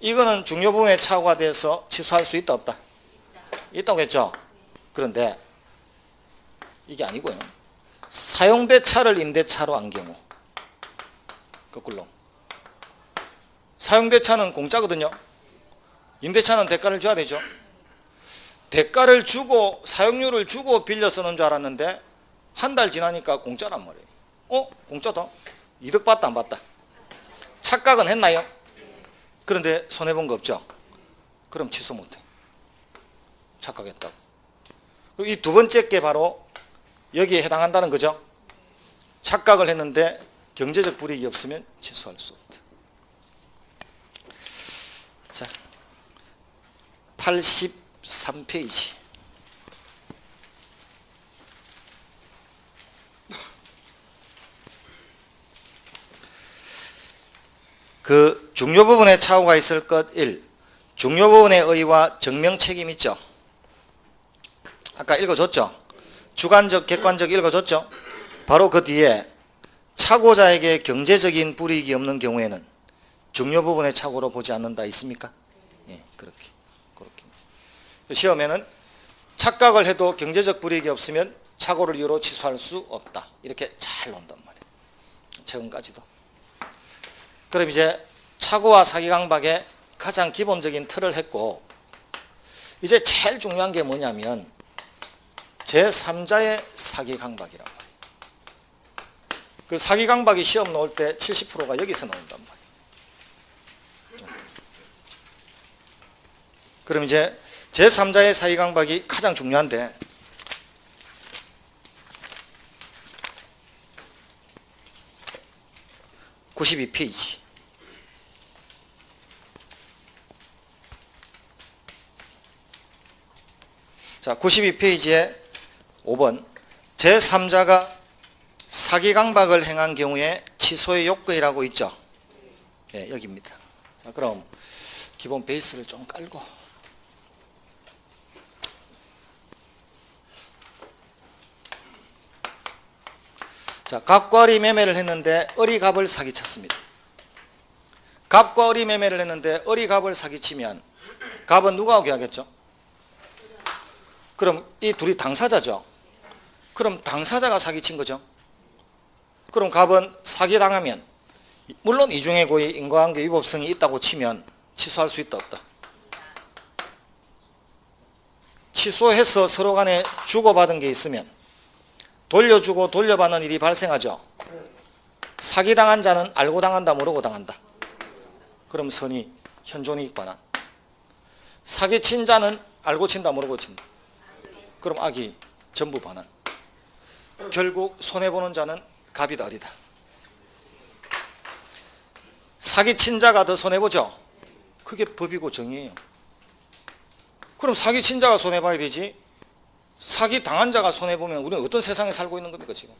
이거는 중요 부분에 착오가 돼서 취소할 수 있다, 없다? 있다고 했죠. 그런데 이게 아니고요. 사용대차를 임대차로 한 경우, 거꾸로 사용대차는 공짜거든요. 임대차는 대가를 줘야 되죠. 대가를 주고 사용료를 주고 빌려 쓰는 줄 알았는데 한 달 지나니까 공짜란 말이에요. 공짜다. 이득 봤다, 안 봤다? 착각은 했나요? 그런데 손해본 거 없죠? 그럼 취소 못해. 착각했다고. 이 두 번째 게 바로 여기에 해당한다는 거죠. 착각을 했는데 경제적 불이익이 없으면 취소할 수 없다. 자, 83페이지. 그 중요 부분에 착오가 있을 것 1. 중요 부분의 의의와 증명 책임 있죠. 아까 읽어줬죠. 주관적, 객관적 읽어줬죠. 바로 그 뒤에 착오자에게 경제적인 불이익이 없는 경우에는 중요 부분의 착오로 보지 않는다 있습니까? 예, 그렇게. 시험에는 착각을 해도 경제적 불이익이 없으면 착오를 이유로 취소할 수 없다. 이렇게 잘 나온단 말이에요. 최근까지도. 그럼 이제 착오와 사기강박의 가장 기본적인 틀을 했고, 이제 제일 중요한 게 뭐냐면 제3자의 사기강박이란 말이에요. 그 사기강박이 시험 나올 때 70%가 여기서 나온단 말이에요. 그럼 이제 제3자의 사기강박이 가장 중요한데, (92페이지) 자, 92페이지에 5번. 제3자가 사기 강박을 행한 경우에 취소의 요건이라고 있죠. 예, 여기입니다. 자, 그럼 기본 베이스를 좀 깔고. 자, 갑과 을이 매매를 했는데 을이 갑을 사기쳤습니다. 갑과 을이 매매를 했는데 을이 갑을 사기치면 갑은 누구하고 계약했죠? 그럼 이 둘이 당사자죠. 그럼 당사자가 사기친 거죠. 그럼 갑은 사기당하면 물론 이중의 고의 인과관계 위법성이 있다고 치면 취소할 수 있다 없다? 취소해서 서로 간에 주고받은 게 있으면 돌려주고 돌려받는 일이 발생하죠. 사기당한 자는 알고 당한다 모르고 당한다? 그럼 선의 현존이익 반환. 사기친 자는 알고 친다 모르고 친다? 그럼 악이 전부 반환. 결국 손해보는 자는 갑이다 을이다? 사기친 자가 더 손해보죠. 그게 법이고 정의예요. 그럼 사기친 자가 손해봐야 되지 사기 당한 자가 손해보면 우리는 어떤 세상에 살고 있는 겁니까 지금?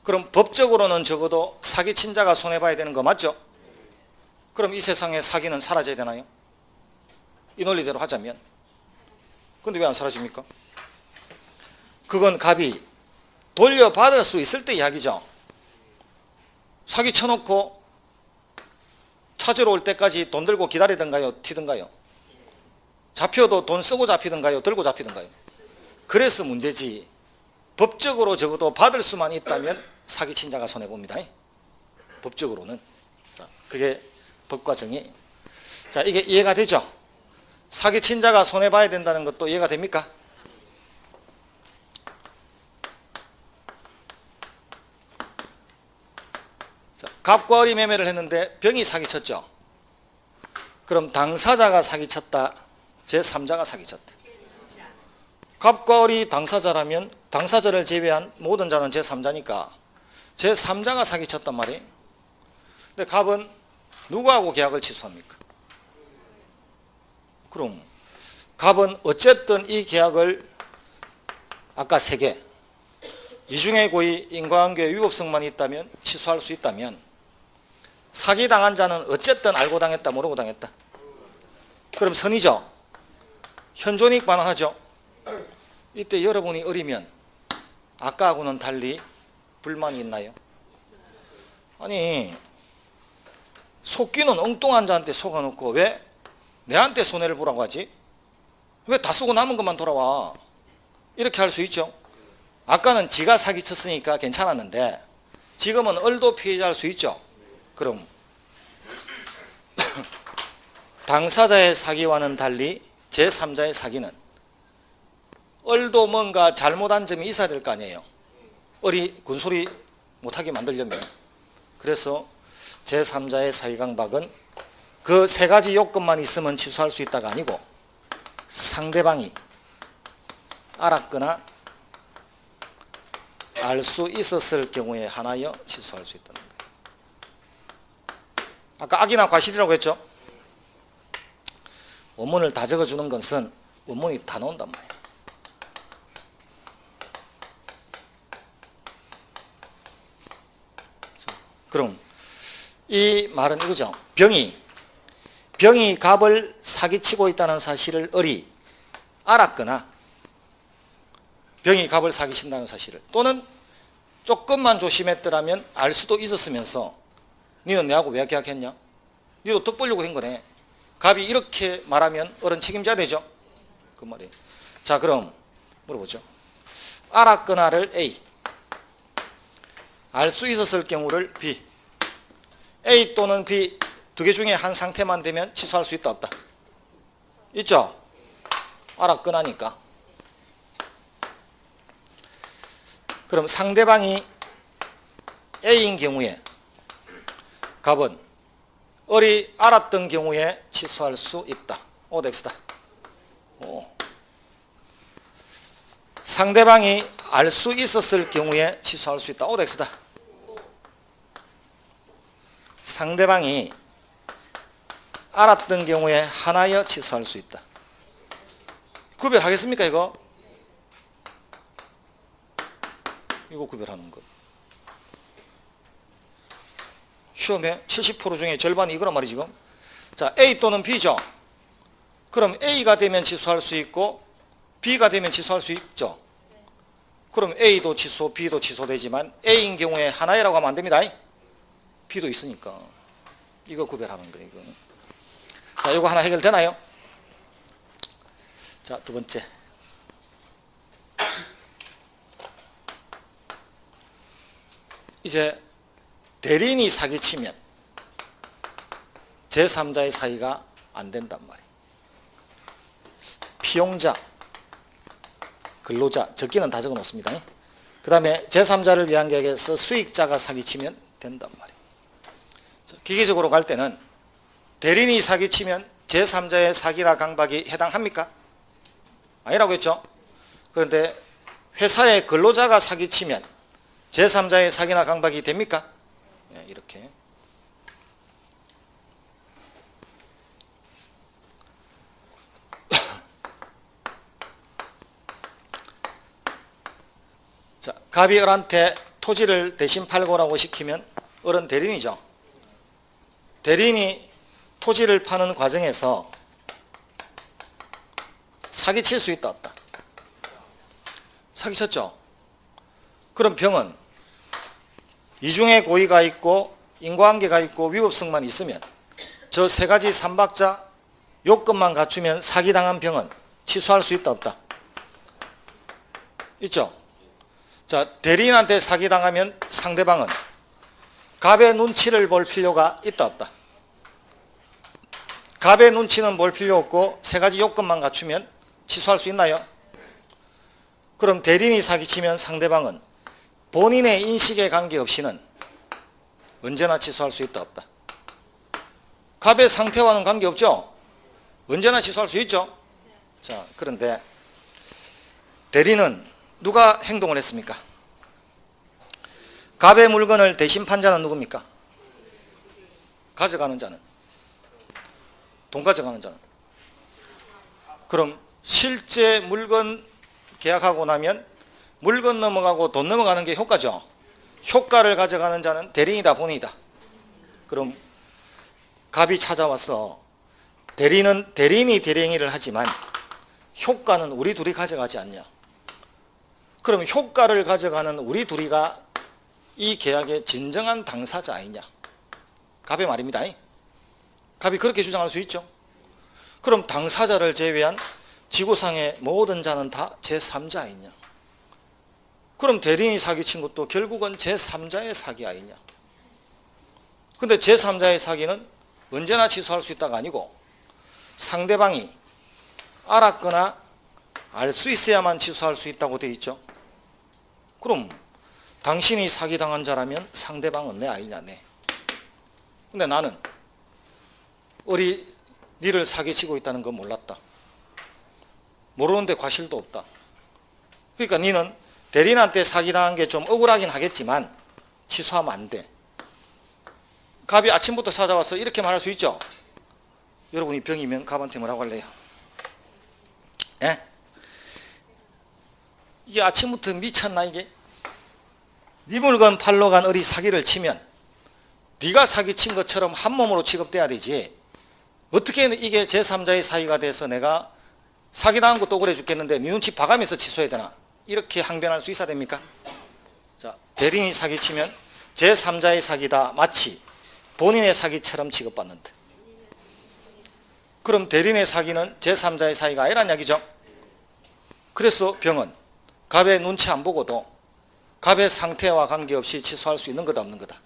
그럼 법적으로는 적어도 사기친 자가 손해봐야 되는 거 맞죠? 그럼 이 세상에 사기는 사라져야 되나요? 이 논리대로 하자면. 근데 왜 안 사라집니까? 그건 갑이 돌려받을 수 있을 때 이야기죠. 사기 쳐놓고 찾으러 올 때까지 돈 들고 기다리던가요? 튀던가요? 잡혀도 돈 쓰고 잡히던가요? 들고 잡히던가요? 그래서 문제지. 법적으로 적어도 받을 수만 있다면 사기친 자가 손해봅니다. 법적으로는. 자, 그게 법과 정의. 자, 이게 이해가 되죠? 사기친 자가 손해봐야 된다는 것도 이해가 됩니까? 자, 갑과 을이 매매를 했는데 병이 사기쳤죠. 그럼 당사자가 사기쳤다, 제3자가 사기쳤다. 갑과 을이 당사자라면 당사자를 제외한 모든 자는 제3자니까 제3자가 사기쳤단 말이에요. 근데 갑은 누구하고 계약을 취소합니까? 그럼 갑은 어쨌든 이 계약을 아까 3개 이중의 고의 인과관계 위법성만 있다면 취소할 수 있다면 사기당한 자는 어쨌든 알고 당했다 모르고 당했다? 그럼 선이죠. 현존이익 반환하죠. 이때 여러분이 을이면 아까하고는 달리 불만이 있나요? 아니 속기는 엉뚱한 자한테 속아놓고 왜 내한테 손해를 보라고 하지? 왜 다 쓰고 남은 것만 돌아와? 이렇게 할 수 있죠. 아까는 지가 사기쳤으니까 괜찮았는데 지금은 을도 피해자일 수 있죠. 그럼 당사자의 사기와는 달리 제3자의 사기는 을도 뭔가 잘못한 점이 있어야 될 거 아니에요. 을이 군소리 못하게 만들려면. 그래서 제3자의 사기강박은 그 3가지 요건만 있으면 취소할 수 있다가 아니고 상대방이 알았거나 알 수 있었을 경우에 하나여 취소할 수 있다는 거예요. 아까 악이나 과실이라고 했죠. 원문을 다 적어주는 것은 원문이 다 나온단 말이에요. 그럼 이 말은 이거죠. 병이 갑을 사기치고 있다는 사실을 을이 알았거나 병이 갑을 사기친다는 사실을 또는 조금만 조심했더라면 알 수도 있었으면서 니는 내하고 왜 계약했냐? 니도 덕 보려고 한 거네. 갑이 이렇게 말하면 을은 책임져야 되죠. 그 말이에요. 자, 그럼 물어보죠. 알았거나를 A, 알 수 있었을 경우를 B. A 또는 B 두 개 중에 한 상태만 되면 취소할 수 있다 없다? 있죠? 알았거나니까. 그럼 상대방이 A인 경우에 갑은 을이 알았던 경우에 취소할 수 있다. OX다. 상대방이 알 수 있었을 경우에 취소할 수 있다. OX다. 상대방이 알았던 경우에 하나여 취소할 수 있다. 구별하겠습니까 이거? 이거 구별하는 거. 시험에 70% 중에 절반이 이거란 말이지 지금. 자, A 또는 B죠. 그럼 A가 되면 취소할 수 있고 B가 되면 취소할 수 있죠. 그럼 A도 취소, B도 취소되지만 A인 경우에 하나라고 하면 안 됩니다. B도 있으니까. 이거 구별하는 거예요. 이거. 자, 이거 하나 해결되나요? 자, 두 번째. 이제 대리인이 사기치면 제3자의 사기가 안 된단 말이에요. 피용자, 근로자, 적기는 다 적어 놓습니다. 그 다음에 제3자를 위한 계획에서 수익자가 사기치면 된단 말이에요. 기계적으로 갈 때는 대리인이 사기치면 제3자의 사기나 강박이 해당합니까? 아니라고 했죠. 그런데 회사의 근로자가 사기치면 제3자의 사기나 강박이 됩니까? 네, 이렇게. 자, 갑이 을한테 토지를 대신 팔고라고 시키면 을은 대리인이죠. 대리인이 토지를 파는 과정에서 사기칠 수 있다 없다? 사기쳤죠. 그럼 병은 이중의 고의가 있고 인과관계가 있고 위법성만 있으면 저 세 가지 삼박자 요건만 갖추면 사기당한 병은 취소할 수 있다 없다? 있죠. 자, 대리인한테 사기당하면 상대방은 갑의 눈치를 볼 필요가 있다 없다? 갑의 눈치는 볼 필요 없고 세 가지 요건만 갖추면 취소할 수 있나요? 그럼 대리인이 사기치면 상대방은 본인의 인식에 관계없이는 언제나 취소할 수 있다 없다? 갑의 상태와는 관계없죠? 언제나 취소할 수 있죠? 자, 그런데 대리는 누가 행동을 했습니까? 갑의 물건을 대신 판 자는 누굽니까? 가져가는 자는? 돈 가져가는 자는? 그럼 실제 물건 계약하고 나면 물건 넘어가고 돈 넘어가는 게 효과죠. 효과를 가져가는 자는 대리인이다 본인이다? 그럼 갑이 찾아와서 대리인이 대리행위를 하지만 효과는 우리 둘이 가져가지 않냐? 그럼 효과를 가져가는 우리 둘이가 이 계약의 진정한 당사자 아니냐? 갑의 말입니다. 갑이 그렇게 주장할 수 있죠. 그럼 당사자를 제외한 지구상의 모든 자는 다 제3자 아니냐? 그럼 대리인이 사기친 것도 결국은 제3자의 사기 아니냐? 근데 제3자의 사기는 언제나 취소할 수 있다가 아니고 상대방이 알았거나 알 수 있어야만 취소할 수 있다고 되어 있죠. 그럼 당신이 사기당한 자라면 상대방은 내 아니냐? 내. 근데 나는 니를 사기치고 있다는 건 몰랐다. 모르는데 과실도 없다. 그러니까 니는 대리인한테 사기당한 게 좀 억울하긴 하겠지만 취소하면 안 돼. 갑이 아침부터 찾아와서 이렇게 말할 수 있죠. 여러분이 병이면 갑한테 뭐라고 할래요? 예? 이게 아침부터 미쳤나 이게? 네 물건 팔러 간 을이 사기를 치면 네가 사기친 것처럼 한 몸으로 취급돼야 되지. 어떻게 이게 제3자의 사기가 돼서 내가 사기당한 것도 억울해 죽겠는데 네 눈치 봐가면서 취소해야 되나? 이렇게 항변할 수 있어야 됩니까? 자, 대리인이 사기치면 제3자의 사기다 마치 본인의 사기처럼 취급받는다. 그럼 대리인의 사기는 제3자의 사기가 아니란 이야기죠. 그래서 병은 갑의 눈치 안 보고도 갑의 상태와 관계없이 취소할 수 있는 거다 없는 거다?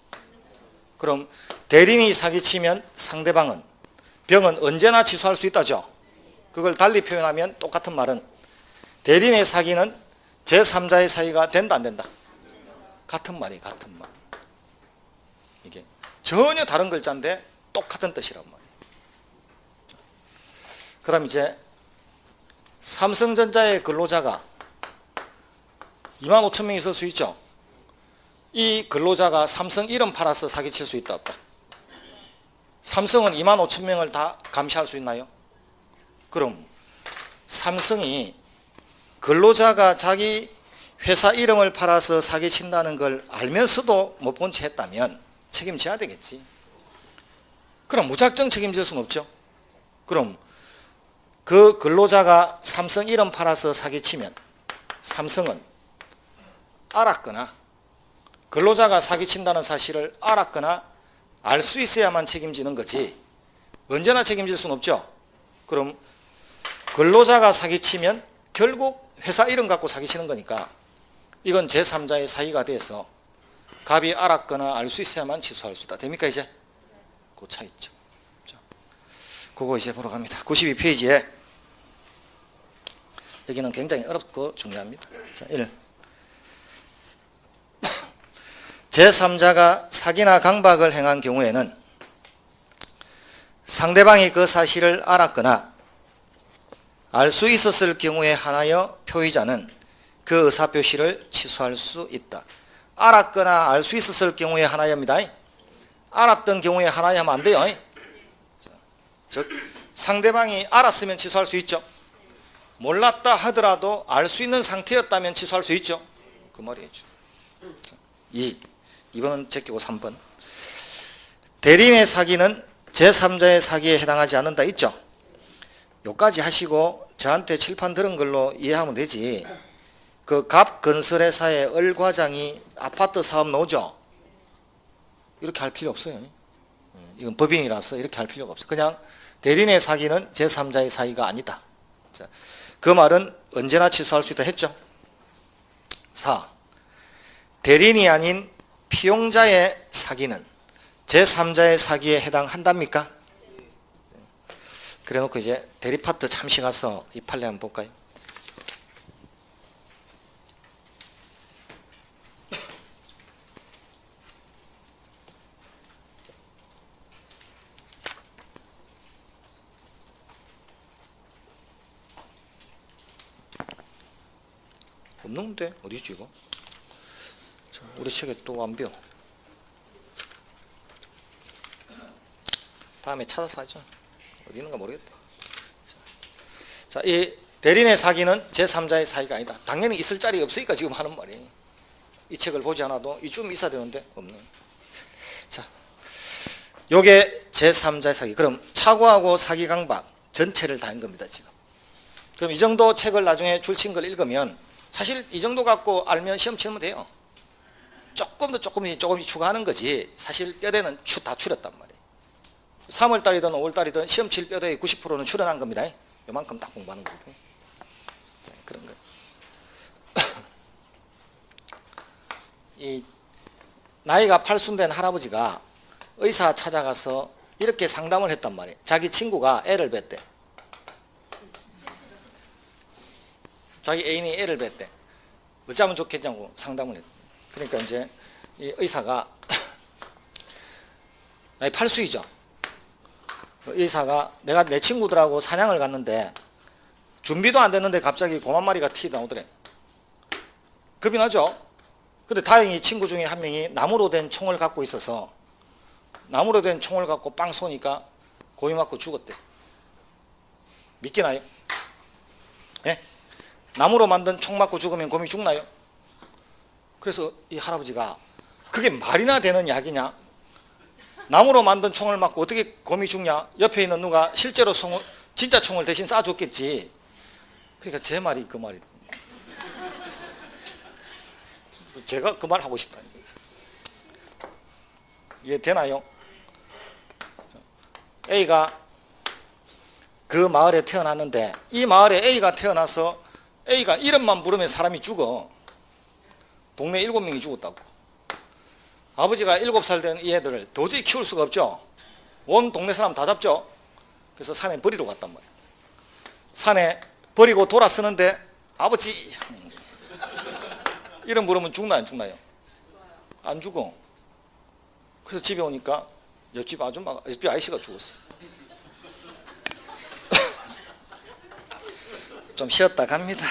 그럼 대리인이 사기치면 상대방은 병은 언제나 취소할 수 있다죠. 그걸 달리 표현하면 똑같은 말은 대리인의 사기는 제3자의 사기가 된다 안 된다? 같은 말이 같은 말. 이게 전혀 다른 글자인데 똑같은 뜻이란 말이에요. 그 다음 이제 삼성전자의 근로자가 25,000명이 있을 수 있죠. 이 근로자가 삼성 이름 팔아서 사기칠 수 있다 없다? 삼성은 25,000명을 다 감시할 수 있나요? 그럼 삼성이 근로자가 자기 회사 이름을 팔아서 사기친다는 걸 알면서도 못 본 채 했다면 책임져야 되겠지. 그럼 무작정 책임질 수는 없죠. 그럼 그 근로자가 삼성 이름 팔아서 사기치면 삼성은 알았거나 근로자가 사기친다는 사실을 알았거나 알 수 있어야만 책임지는 거지 언제나 책임질 수는 없죠. 그럼 근로자가 사기치면 결국 회사 이름 갖고 사기치는 거니까 이건 제3자의 사의가 돼서 갑이 알았거나 알 수 있어야만 취소할 수 있다. 됩니까 이제? 그 차이점. 그거 이제 보러 갑니다. 92페이지에 여기는 굉장히 어렵고 중요합니다. 자, 1. 제3자가 사기나 강박을 행한 경우에는 상대방이 그 사실을 알았거나 알 수 있었을 경우에 한하여 표의자는 그 의사표시를 취소할 수 있다. 알았거나 알 수 있었을 경우에 한하여입니다. 알았던 경우에 한하여 하면 안 돼요. 즉 상대방이 알았으면 취소할 수 있죠. 몰랐다 하더라도 알 수 있는 상태였다면 취소할 수 있죠. 그 말이죠. 2번은 제끼고 3번. 대리인의 사기는 제3자의 사기에 해당하지 않는다 있죠. 요까지 하시고 저한테 칠판 들은 걸로 이해하면 되지. 그 갑건설회사의 을 과장이 아파트 사업 놓죠. 이렇게 할 필요 없어요. 이건 법인이라서 이렇게 할 필요가 없어요. 그냥 대리인의 사기는 제3자의 사기가 아니다. 자, 그 말은 언제나 취소할 수 있다 했죠. 4. 대리인이 아닌 피용자의 사기는 제3자의 사기에 해당한답니까? 그래 놓고 이제 대리파트 잠시 가서 이 판례 한번 볼까요? 없는데 어디 있지 이거? 우리 책에 또 안 배워. 다음에 찾아서 하죠. 어디 있는가 모르겠다. 자, 이 대리인의 사기는 제3자의 사기가 아니다. 당연히 있을 자리 없으니까 지금 하는 말이에요. 이 책을 보지 않아도 이쯤 있어야 되는데 없네. 자, 요게 제3자의 사기. 그럼 착오하고 사기 강박 전체를 다 한 겁니다 지금. 그럼 이 정도 책을 나중에 줄친 걸 읽으면 사실 이 정도 갖고 알면 시험 치면 돼요. 조금씩 추가하는 거지 사실 뼈대는 다 추렸단 말이에요. 3월달이든 5월달이든 시험 칠 뼈대의 90%는 추려난 겁니다. 요만큼 딱 공부하는 거거든요. 그런 거예요. 이 나이가 80된 할아버지가 의사 찾아가서 이렇게 상담을 했단 말이에요. 자기 친구가 애를 뵀대. 자기 애인이 애를 뵀대. 어쩌면 좋겠냐고 상담을 했대. 그러니까 이제 이 의사가 나이 80이죠. 의사가 내가 내 친구들하고 사냥을 갔는데 준비도 안 됐는데 갑자기 곰 한 마리가 튀어나오더래. 겁이 나죠. 근데 다행히 친구 중에 한 명이 나무로 된 총을 갖고 있어서 나무로 된 총을 갖고 빵 쏘니까 곰이 맞고 죽었대. 믿기나요? 예? 나무로 만든 총 맞고 죽으면 곰이 죽나요? 그래서 이 할아버지가 그게 말이나 되는 이야기냐? 나무로 만든 총을 맞고 어떻게 곰이 죽냐? 옆에 있는 누가 실제로 진짜 총을 대신 쏴줬겠지. 그러니까 제 말이 그 말이. 제가 그 말 하고 싶다는 거예요. 이해 되나요? A가 그 마을에 태어났는데 이 마을에 A가 태어나서 A가 이름만 부르면 사람이 죽어. 동네 7명이 죽었다고. 아버지가 7살 된 이 애들을 도저히 키울 수가 없죠. 온 동네 사람 다 잡죠. 그래서 산에 버리러 갔단 말이에요. 산에 버리고 돌아서는데 아버지 이름 부르면 죽나 안 죽나요? 안 죽어. 그래서 집에 오니까 옆집 아저씨가 죽었어. 좀 쉬었다 갑니다.